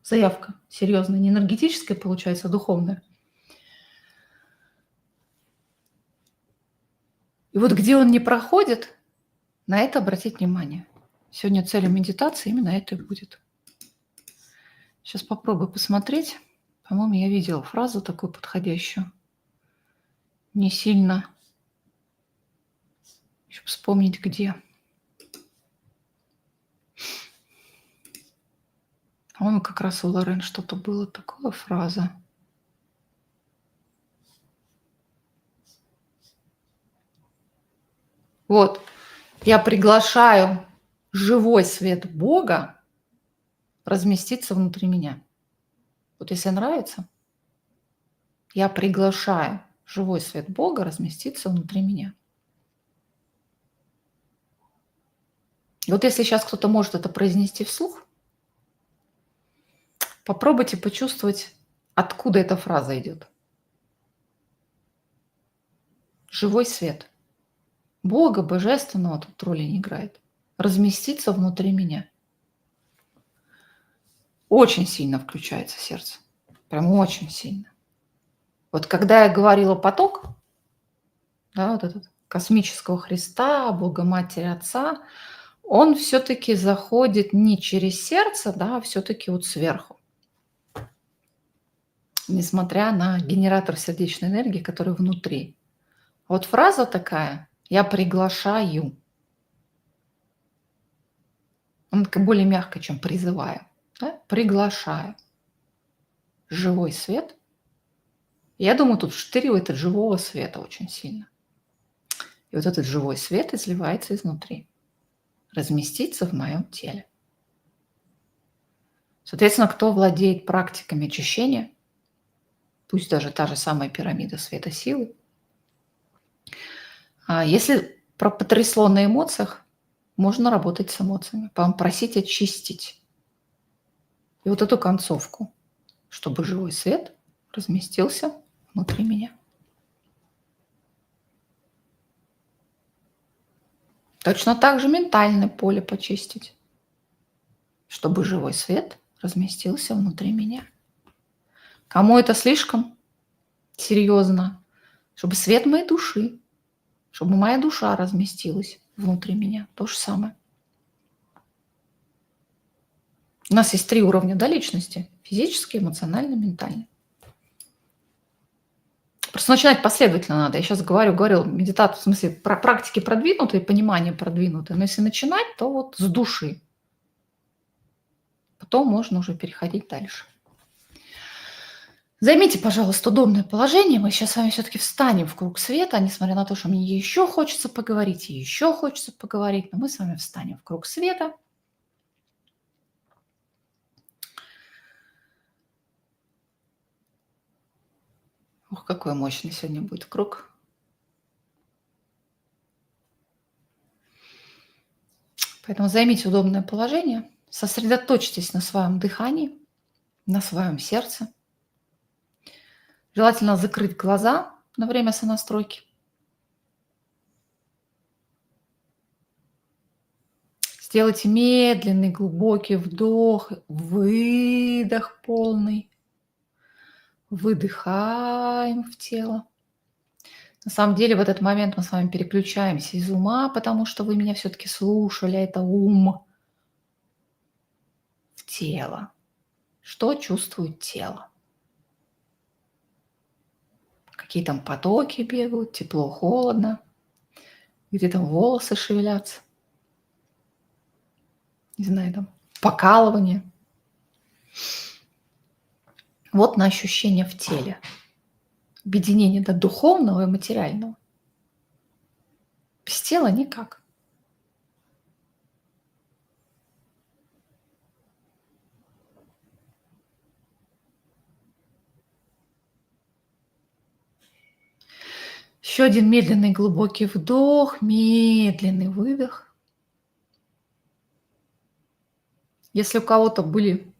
заявка серьезная, не энергетическая получается, а духовная. И вот где он не проходит, на это обратить внимание. Сегодня целью медитации именно это и будет. Сейчас попробую посмотреть. По-моему, я видела фразу такую подходящую. Не сильно. Еще вспомнить где. По-моему, как раз у Лорен что-то было такое фраза. Вот. Я приглашаю живой свет Бога разместиться внутри меня. Вот если нравится, я приглашаю живой свет Бога разместиться внутри меня. И вот если сейчас кто-то может это произнести вслух, попробуйте почувствовать, откуда эта фраза идет. Живой свет Бога, Божественного тут роли не играет. Разместиться внутри меня. Очень сильно включается сердце. Прям очень сильно. Вот когда я говорила поток, да, вот этот космического Христа, Бога Матери Отца, он все-таки заходит не через сердце, да, а все-таки вот сверху. Несмотря на генератор сердечной энергии, который внутри. Вот фраза такая «я приглашаю». Она такая более мягкая, чем «призываю». Да? Приглашаю. Живой свет. Я думаю, тут вштыривает от живого света очень сильно. И вот этот живой свет изливается изнутри. Разместиться в моем теле. Соответственно, кто владеет практиками очищения, пусть даже та же самая пирамида света силы, А если потрясло на эмоциях, можно работать с эмоциями, просить очистить. И вот эту концовку, чтобы живой свет разместился внутри меня. Точно так же ментальное поле почистить, чтобы живой свет разместился внутри меня. Кому это слишком серьезно, чтобы свет моей души, чтобы моя душа разместилась внутри меня. То же самое. У нас есть 3 уровня, да, личности. Физический, эмоциональный, ментальный. Просто начинать последовательно надо. Я сейчас говорю, медитацию, в смысле, практики продвинутые, понимание продвинутое. Но если начинать, то вот с души. Потом можно уже переходить дальше. Займите, пожалуйста, удобное положение. Мы сейчас с вами все-таки встанем в круг света, несмотря на то, что мне еще хочется поговорить, и еще хочется поговорить, но мы с вами встанем в круг света. Ух, какой мощный сегодня будет круг. Поэтому займите удобное положение, сосредоточьтесь на своем дыхании, на своем сердце. Желательно закрыть глаза на время сонастройки. Сделайте медленный, глубокий вдох, выдох полный. Выдыхаем в тело. На самом деле в этот момент мы с вами переключаемся из ума, потому что вы меня все-таки слушали, это ум, в тело. Что чувствует тело? Какие там потоки бегают, тепло, холодно, где там волосы шевелятся, не знаю, там покалывание. Вот на ощущения в теле. Объединение до духовного и материального. Без тела никак. Еще один медленный глубокий вдох, медленный выдох. Если у кого-то были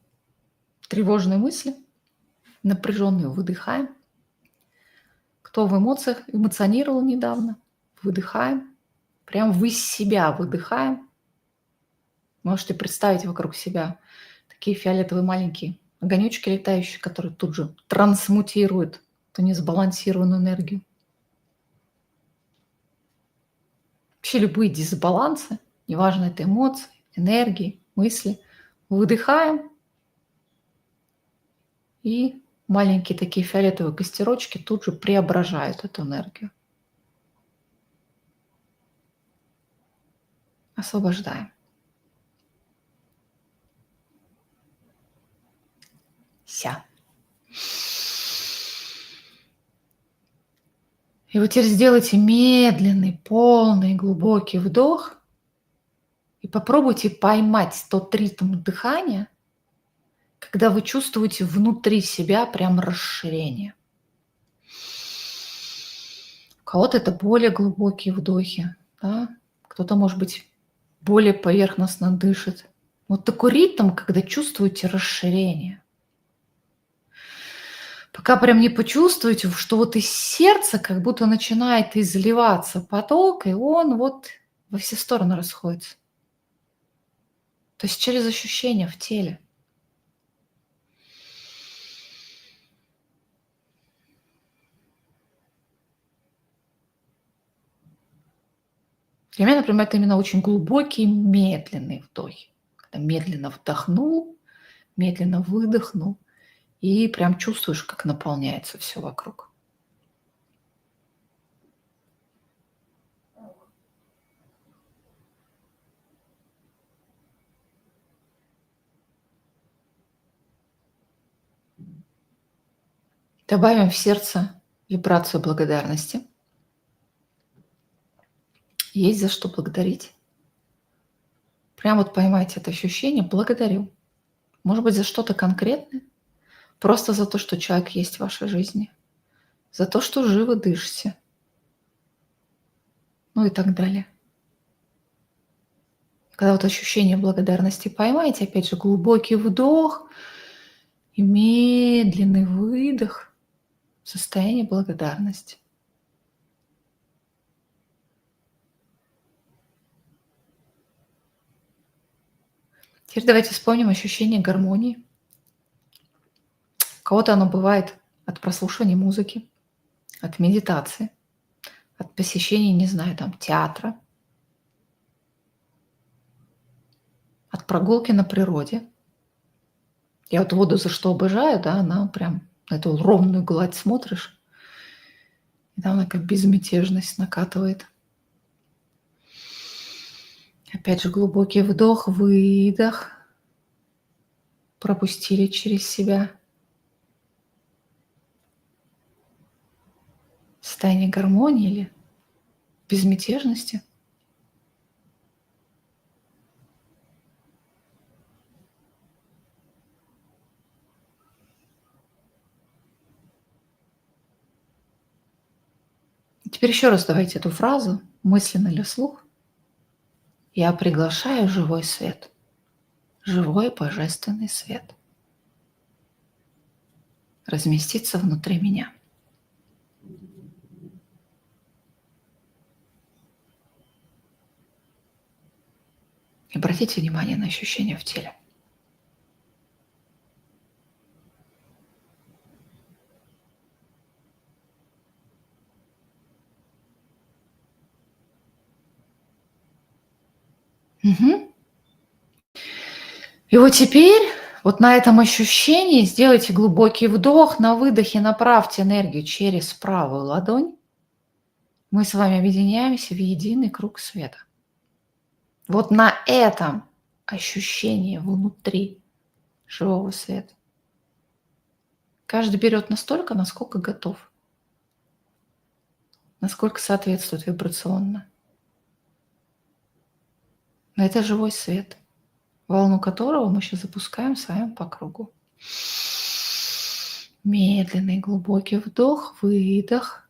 тревожные мысли, напряженные, выдыхаем. Кто в эмоциях эмоционировал недавно, выдыхаем. Прям ввысь себя выдыхаем. Можете представить вокруг себя такие фиолетовые маленькие огонечки летающие, которые тут же трансмутируют эту несбалансированную энергию. Вообще любые дисбалансы, неважно, это эмоции, энергии, мысли, выдыхаем, и маленькие такие фиолетовые костерочки тут же преображают эту энергию. Освобождаем. Ся. И вот теперь сделайте медленный, полный, глубокий вдох и попробуйте поймать тот ритм дыхания, когда вы чувствуете внутри себя прям расширение. У кого-то это более глубокие вдохи, да? Кто-то, может быть, более поверхностно дышит. Вот такой ритм, когда чувствуете расширение. Пока прям не почувствуете, что вот из сердца как будто начинает изливаться поток, и он вот во все стороны расходится. То есть через ощущения в теле. Для меня, например, это именно очень глубокий, медленный вдох. Когда медленно вдохнул, медленно выдохнул, и прям чувствуешь, как наполняется все вокруг. Добавим в сердце вибрацию благодарности. Есть за что благодарить. Прям вот поймайте это ощущение «благодарю». Может быть, за что-то конкретное. Просто за то, что человек есть в вашей жизни. За то, что живы дышите. ну и так далее. Когда вот ощущение благодарности поймаете, опять же, глубокий вдох и медленный выдох в состоянии благодарности. Теперь давайте вспомним ощущение гармонии. У кого-то оно бывает от прослушивания музыки, от медитации, от посещения, не знаю, там, театра, от прогулки на природе. Я вот воду за что обожаю, да, она прям на эту ровную гладь смотришь, и там она как безмятежность накатывает. Опять же, глубокий вдох, выдох. Пропустили через себя. Состояние гармонии или безмятежности. Теперь еще раз давайте эту фразу, мысленно или вслух. Я приглашаю живой свет, живой божественный свет разместиться внутри меня. И обратите внимание на ощущения в теле. Мгм. И вот теперь вот на этом ощущении сделайте глубокий вдох, на выдохе направьте энергию через правую ладонь. Мы с вами объединяемся в единый круг света. Вот на этом ощущении внутри живого света каждый берет настолько, насколько готов, насколько соответствует вибрационно. Но это живой свет, волну которого мы сейчас запускаем с вами по кругу. Медленный глубокий вдох, выдох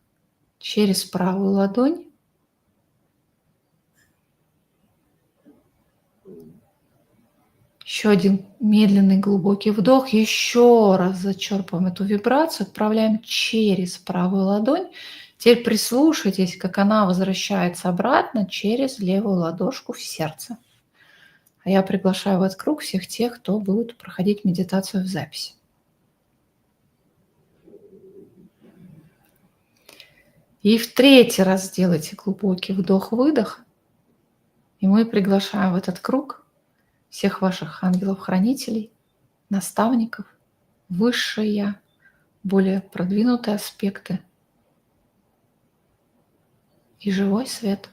через правую ладонь. Еще один медленный глубокий вдох. Еще раз зачерпываем эту вибрацию, отправляем через правую ладонь. Теперь прислушайтесь, как она возвращается обратно через левую ладошку в сердце. А я приглашаю в этот круг всех тех, кто будет проходить медитацию в записи. И в третий раз сделайте глубокий вдох-выдох. И мы приглашаем в этот круг всех ваших ангелов-хранителей, наставников, высшее Я, более продвинутые аспекты и живой свет,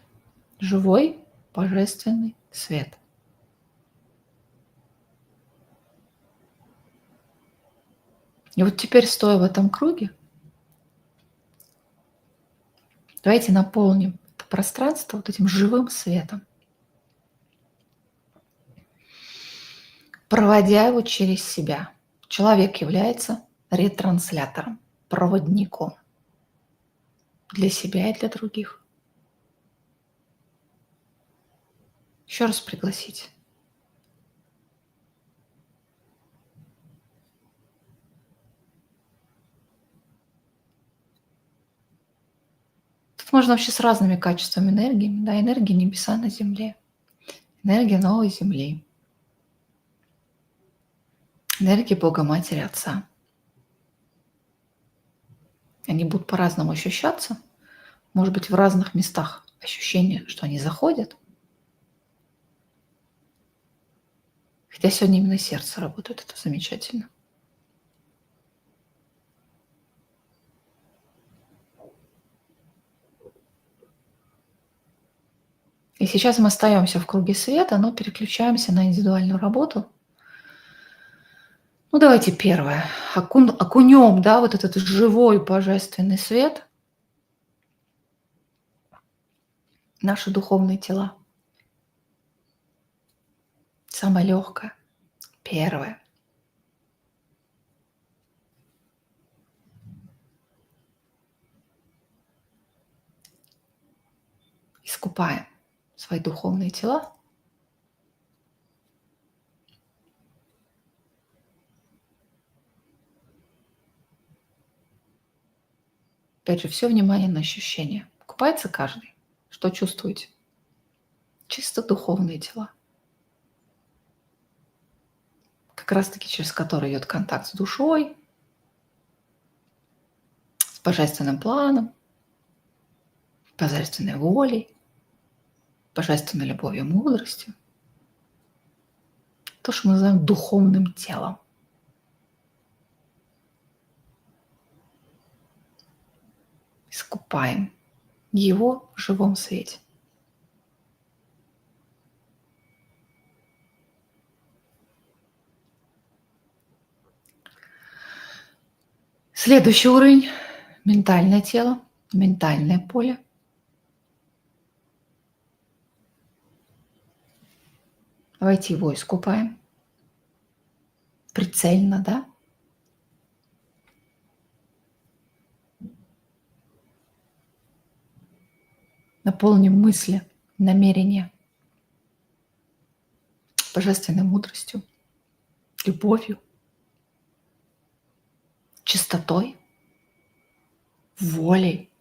живой божественный свет. И вот теперь, стоя в этом круге, давайте наполним это пространство вот этим живым светом, проводя его через себя. Человек является ретранслятором, проводником для себя и для других. Еще раз пригласите. Тут можно вообще с разными качествами энергии. Да, энергия небеса на земле, энергия новой земли, энергия Бога Матери Отца. Они будут по-разному ощущаться. Может быть, в разных местах ощущение, что они заходят. Хотя сегодня именно сердце работает, это замечательно. И сейчас мы остаемся в круге света, но переключаемся на индивидуальную работу. Ну, давайте первое. Окунем, да, вот этот живой божественный свет в наши духовные тела. Самое легкое. Первое. И Искупаем свои духовные тела. Опять же, все внимание на ощущения. Купается каждый. Что чувствуете? Чисто духовные тела. Как раз-таки через которые идет контакт с душой, с божественным планом, божественной волей, божественной любовью и мудростью. То, что мы называем духовным телом. Искупаем его в живом свете. Следующий уровень – ментальное тело, ментальное поле. Давайте его искупаем. Прицельно, да? Наполним мысли, намерения божественной мудростью, любовью, чистотой, волей.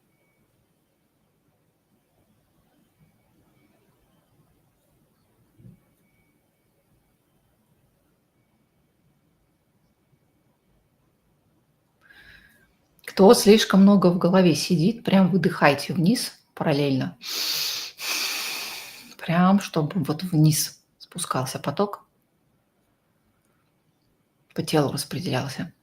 Кто слишком много в голове сидит, прям выдыхайте вниз параллельно. Прям, чтобы вот вниз спускался поток, по телу распределялся.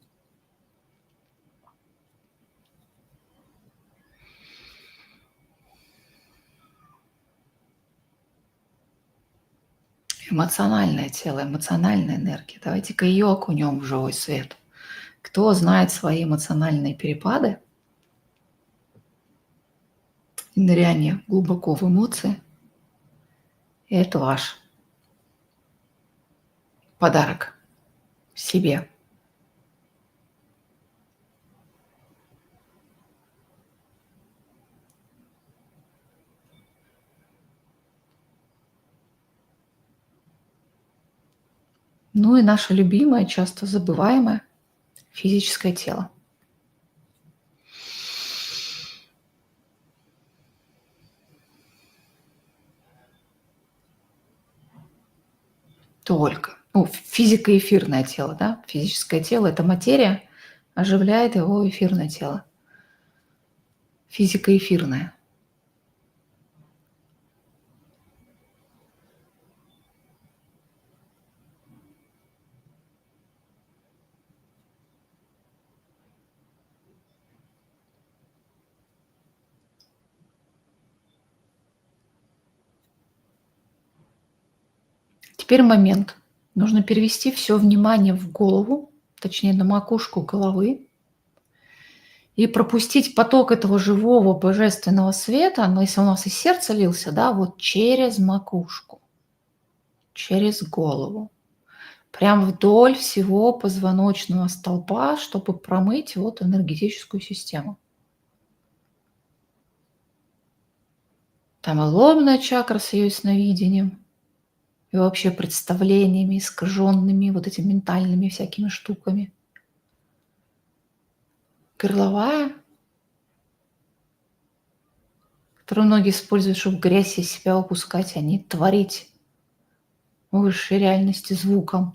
Эмоциональное тело, эмоциональная энергия. Давайте-ка ее окунем в живой свет. Кто знает свои эмоциональные перепады, ныряние глубоко в эмоции, это ваш подарок себе. Ну и наше любимое, часто забываемое физическое тело. Только. Ну, физико-эфирное тело, да? Физическое тело – это материя, оживляет его эфирное тело. Физико-эфирное. Теперь момент. Нужно перевести все внимание в голову, точнее на макушку головы, и пропустить поток этого живого божественного света, но если у нас из сердца лился, да, вот через макушку, через голову, прям вдоль всего позвоночного столба, чтобы промыть вот энергетическую систему. Там и лобная чакра с ее ясновидением, и вообще представлениями, искаженными вот этими ментальными всякими штуками. Горловая, которую многие используют, чтобы грязь из себя выпускать, а не творить в высшей реальности звуком.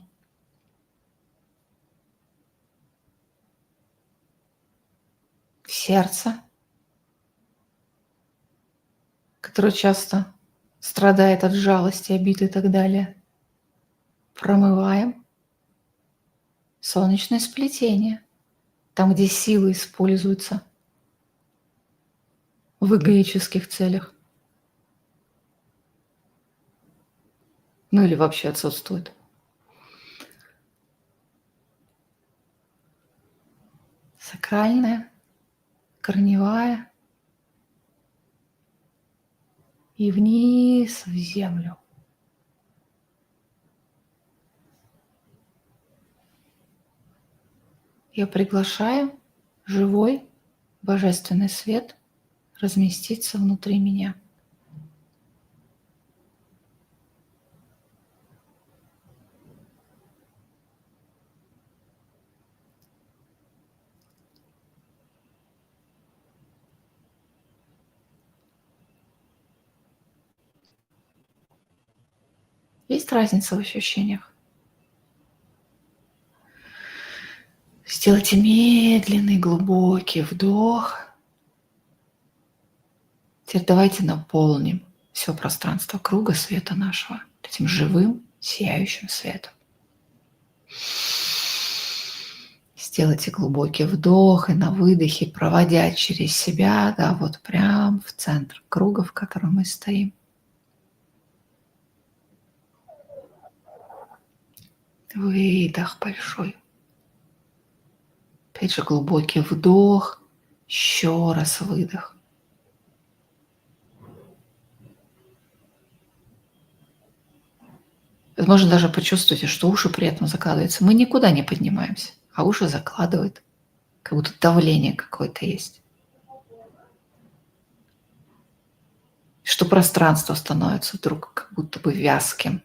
Сердце, которое часто страдает от жалости, обиды и так далее. Промываем. Солнечное сплетение, там, где силы используются в эгоических целях. Ну или вообще отсутствует. Сакральная, корневая и вниз в землю. Я приглашаю живой божественный свет разместиться внутри меня. Есть разница в ощущениях? Сделайте медленный, глубокий вдох. Теперь давайте наполним все пространство круга света нашего этим живым, сияющим светом. Сделайте глубокий вдох и на выдохе, проводя через себя, да, вот прям в центр круга, в котором мы стоим. Выдох большой. Опять же глубокий вдох, еще раз выдох. Возможно, даже почувствуйте, что уши при этом закладываются. Мы никуда не поднимаемся, а уши закладывают, как будто давление какое-то есть. Что пространство становится вдруг как будто бы вязким.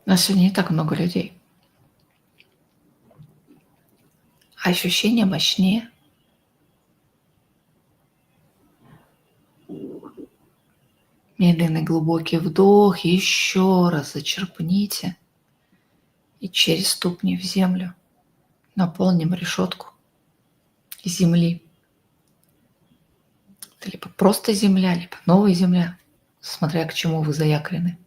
У нас сегодня не так много людей. А ощущения мощнее. Медленный глубокий вдох, еще раз зачерпните и через ступни в землю наполним решетку земли. Это либо просто земля, либо новая земля, смотря к чему вы заякорены.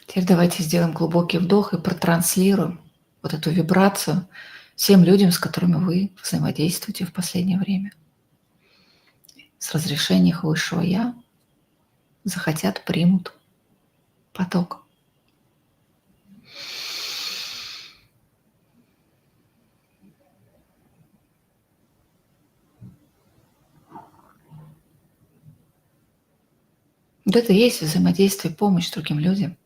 Теперь давайте сделаем глубокий вдох и протранслируем вот эту вибрацию всем людям, с которыми вы взаимодействуете в последнее время. С разрешения их высшего Я захотят, примут поток. Вот это и есть взаимодействие, помощь другим людям.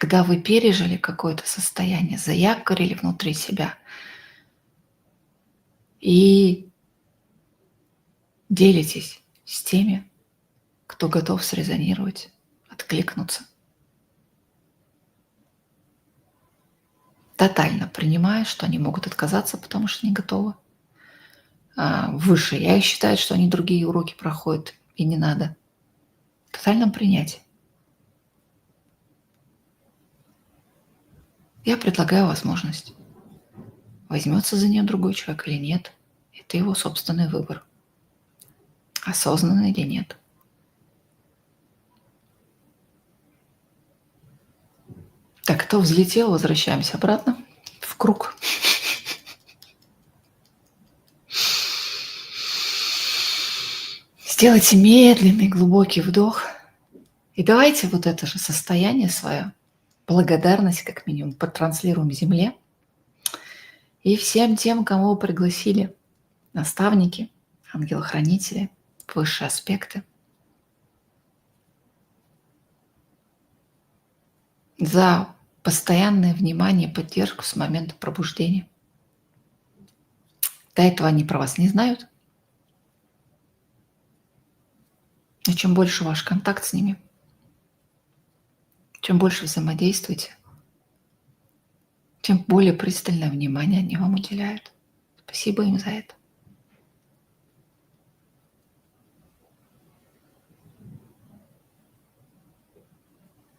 Когда вы пережили какое-то состояние, заякорили внутри себя и делитесь с теми, кто готов срезонировать, откликнуться. Тотально принимая, что они могут отказаться, потому что не готовы. Выше я считаю, что они другие уроки проходят, и не надо. В тотальном принятии. Я предлагаю возможность. Возьмется за нее другой человек или нет, это его собственный выбор. Осознанно или нет. Так, кто взлетел, возвращаемся обратно в круг. Сделайте медленный, глубокий вдох. И давайте вот это же состояние свое, благодарность как минимум, потранслируем Земле и всем тем, кого вы пригласили, наставники, ангелы-хранители, высшие аспекты, за постоянное внимание и поддержку с момента пробуждения. До этого они про вас не знают. Но чем больше ваш контакт с ними, чем больше взаимодействуете, тем более пристальное внимание они вам уделяют. Спасибо им за это.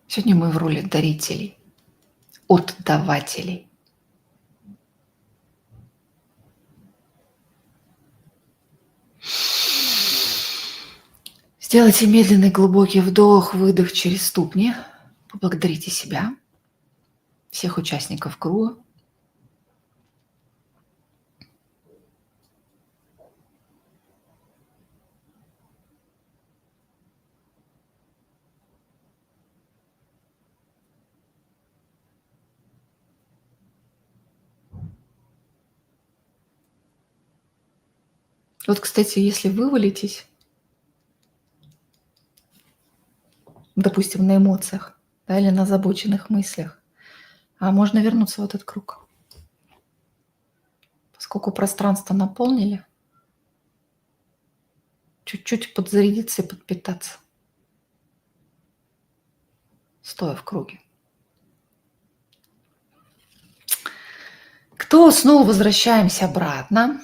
Сегодня мы в роли дарителей, отдавателей. Сделайте медленный глубокий вдох, выдох через ступни. Поблагодарите себя, всех участников круга. Вот, кстати, если вывалитесь, допустим, на эмоциях, да, или на озабоченных мыслях, можно вернуться в этот круг. Поскольку пространство наполнили, чуть-чуть подзарядиться и подпитаться, стоя в круге. Кто уснул, возвращаемся обратно.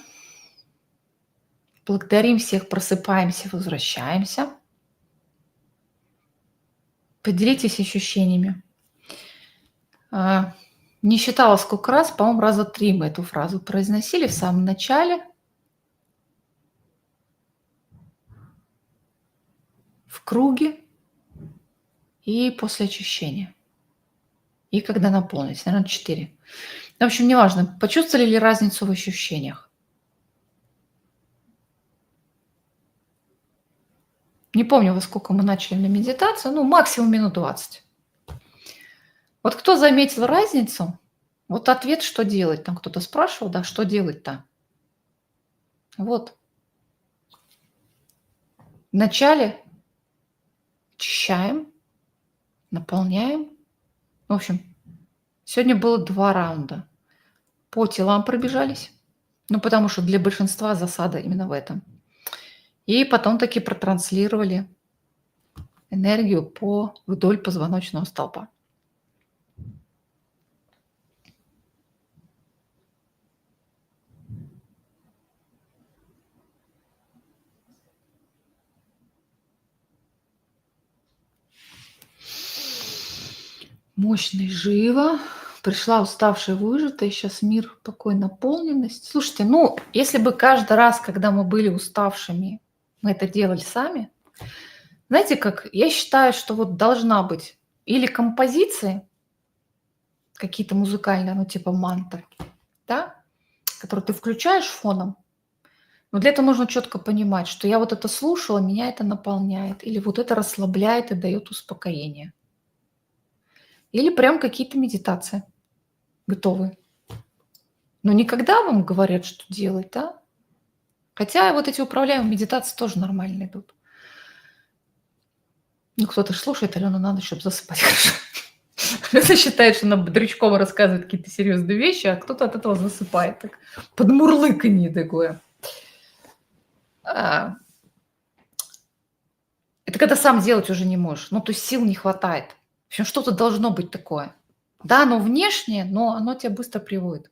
Благодарим всех, просыпаемся, возвращаемся. Поделитесь ощущениями. Не считала, сколько раз, по-моему, раза 3 мы эту фразу произносили в самом начале. В круге и после очищения. И когда наполнились, наверное, 4. В общем, неважно, почувствовали ли разницу в ощущениях. Не помню, во сколько мы начали на медитацию, максимум минут 20. Вот кто заметил разницу, вот ответ, что делать. Там кто-то спрашивал, да, что делать-то? Вот. Вначале очищаем, наполняем. В общем, сегодня было 2 раунда. По телам пробежались, потому что для большинства засада именно в этом. И потом таки протранслировали энергию вдоль позвоночного столба. Мощный живо. Пришла уставшая, выжатая. Сейчас мир такой наполненности. Слушайте, если бы каждый раз, когда мы были уставшими, мы это делали сами, знаете, как я считаю, что вот должна быть или композиции, какие-то музыкальные, типа мантры, да, которые ты включаешь фоном. Но для этого нужно четко понимать, что я вот это слушала, меня это наполняет, или вот это расслабляет и дает успокоение. Или прям какие-то медитации готовые. Но никогда вам говорят, что делать, да? Хотя вот эти управляемые медитации тоже нормально идут. Кто-то же слушает, Алену надо, чтобы засыпать хорошо. Кто-то считает, что она бодрячком рассказывает какие-то серьезные вещи, а кто-то от этого засыпает. Так, под мурлыканье такое. Это когда сам делать уже не можешь. То есть сил не хватает. В общем, что-то должно быть такое. Да, оно внешнее, но оно тебя быстро приводит.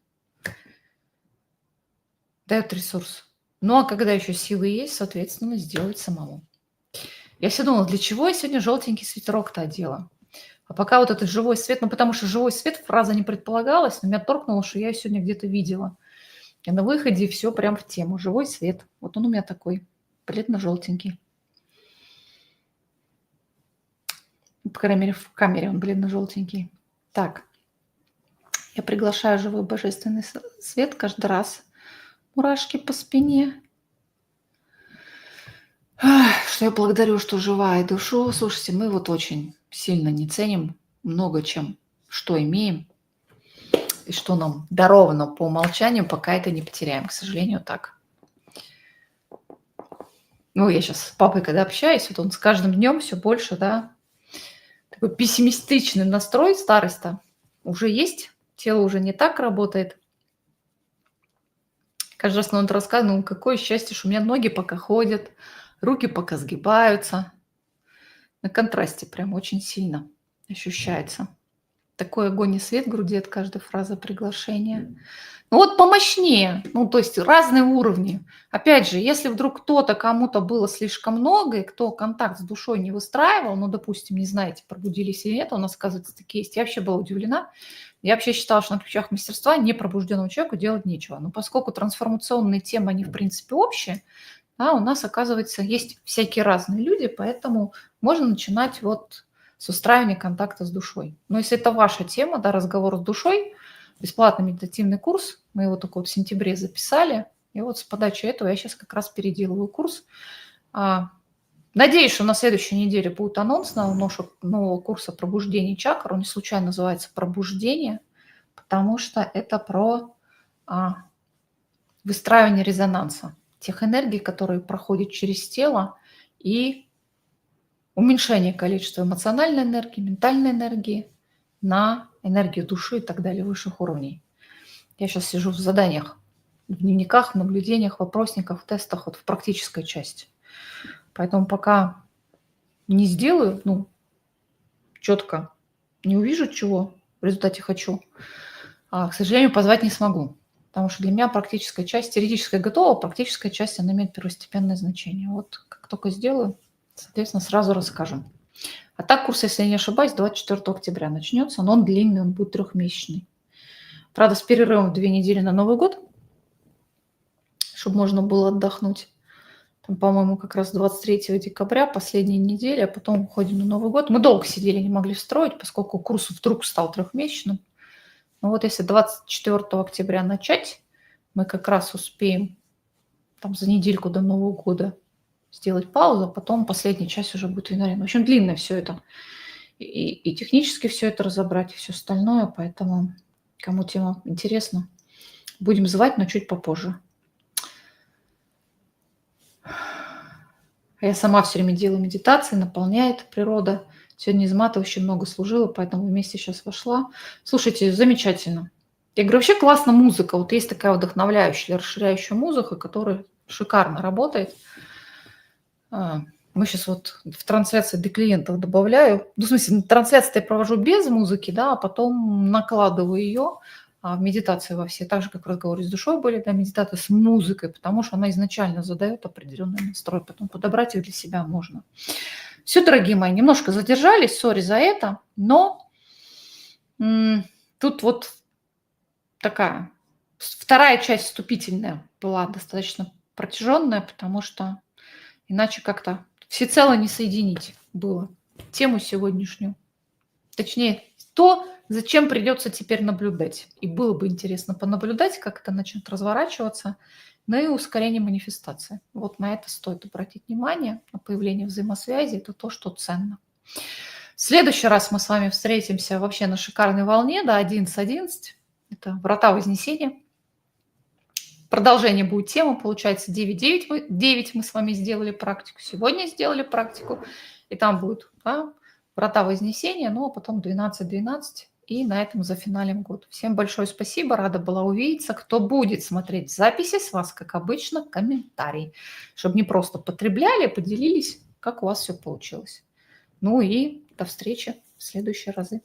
Дает ресурс. А когда еще силы есть, соответственно, сделать самому. Я все думала, для чего я сегодня желтенький свитерок-то одела? А пока вот этот живой свет, потому что живой свет, фраза не предполагалась, но меня торкнуло, что я ее сегодня где-то видела. И на выходе все прям в тему. Живой свет. Вот он у меня такой, бледно-желтенький. По крайней мере, в камере он бледно-желтенький. Так. Я приглашаю живой божественный свет каждый раз. Мурашки по спине. Что я благодарю, что живая душу. Слушайте, мы вот очень сильно не ценим много чем, что имеем и что нам даровано по умолчанию, пока это не потеряем. К сожалению, так. Я сейчас с папой, когда общаюсь, вот он с каждым днем все больше, да, такой пессимистичный настрой, старость-то уже есть, тело уже не так работает. Каждый раз он рассказывает, какое счастье, что у меня ноги пока ходят, руки пока сгибаются. На контрасте прям очень сильно ощущается. Такой огонь и свет в груди от каждой фразы приглашения. Помощнее, то есть разные уровни. Опять же, если вдруг кто-то, кому-то было слишком много, и кто контакт с душой не выстраивал, допустим, не знаете, пробудились или нет, у нас, оказывается, такие есть. Я вообще была удивлена. Я вообще считала, что на ключах мастерства непробужденному человеку делать нечего. Но поскольку трансформационные темы, они, в принципе, общие, да, у нас, оказывается, есть всякие разные люди, поэтому можно начинать с устраивания контакта с душой. Но если это ваша тема, да, разговор с душой, бесплатный медитативный курс, мы его только в сентябре записали, и с подачи этого я сейчас как раз переделываю курс. Надеюсь, что на следующей неделе будет анонс нового курса пробуждения чакр. Он не случайно называется «Пробуждение», потому что это про выстраивание резонанса тех энергий, которые проходят через тело, и уменьшение количества эмоциональной энергии, ментальной энергии на энергию души и так далее, высших уровней. Я сейчас сижу в заданиях, в дневниках, в наблюдениях, вопросниках, в тестах, в практической части. Поэтому пока не сделаю, четко не увижу, чего в результате хочу, к сожалению, позвать не смогу. Потому что для меня практическая часть, теоретическая готова, практическая часть, она имеет первостепенное значение. Вот как только сделаю, соответственно, сразу расскажем. А так курс, если я не ошибаюсь, 24 октября начнется, но он длинный, он будет 3-месячный. Правда, с перерывом в 2 недели на Новый год, чтобы можно было отдохнуть. Там, по-моему, как раз 23 декабря, последняя неделя, а потом уходим на Новый год. Мы долго сидели, не могли встроить, поскольку курс вдруг стал 3-месячным. Но вот если 24 октября начать, мы как раз успеем там за недельку до Нового года сделать паузу, а потом последняя часть уже будет в январе. В общем, длинное все это. И технически все это разобрать, и все остальное. Поэтому, кому тема интересна, будем звать, но чуть попозже. Я сама все время делаю медитации, наполняет природа. Сегодня изматывающе много служила, поэтому вместе сейчас вошла. Слушайте, замечательно. Я говорю, вообще классно музыка. Вот есть такая вдохновляющая, расширяющая музыка, которая шикарно работает. Мы сейчас вот в трансляции для клиентов добавляю. Ну, в смысле, трансляцию я провожу без музыки, да, а потом накладываю ее в медитации во все. Так же, как разговоры с душой были, да, медитация с музыкой, потому что она изначально задает определенный настрой. Потом подобрать их для себя можно. Все, дорогие мои, немножко задержались, сори за это, но тут вот такая вторая часть вступительная была достаточно протяженная, потому что иначе как-то всецело не соединить было тему сегодняшнюю. Точнее, то, зачем придется теперь наблюдать. И было бы интересно понаблюдать, как это начнет разворачиваться, но и ускорение манифестации. Вот на это стоит обратить внимание, на появление взаимосвязи. Это то, что ценно. В следующий раз мы с вами встретимся вообще на шикарной волне, да, 11.11. Это врата Вознесения. Продолжение будет темы, получается 9 мы с вами сделали практику, сегодня сделали практику, и там будет, да, врата Вознесения, ну а потом 12.12, и на этом зафиналим год. Всем большое спасибо, рада была увидеться. Кто будет смотреть записи, с вас, как обычно, комментарий, чтобы не просто потребляли, поделились, как у вас все получилось. Ну и до встречи в следующие разы.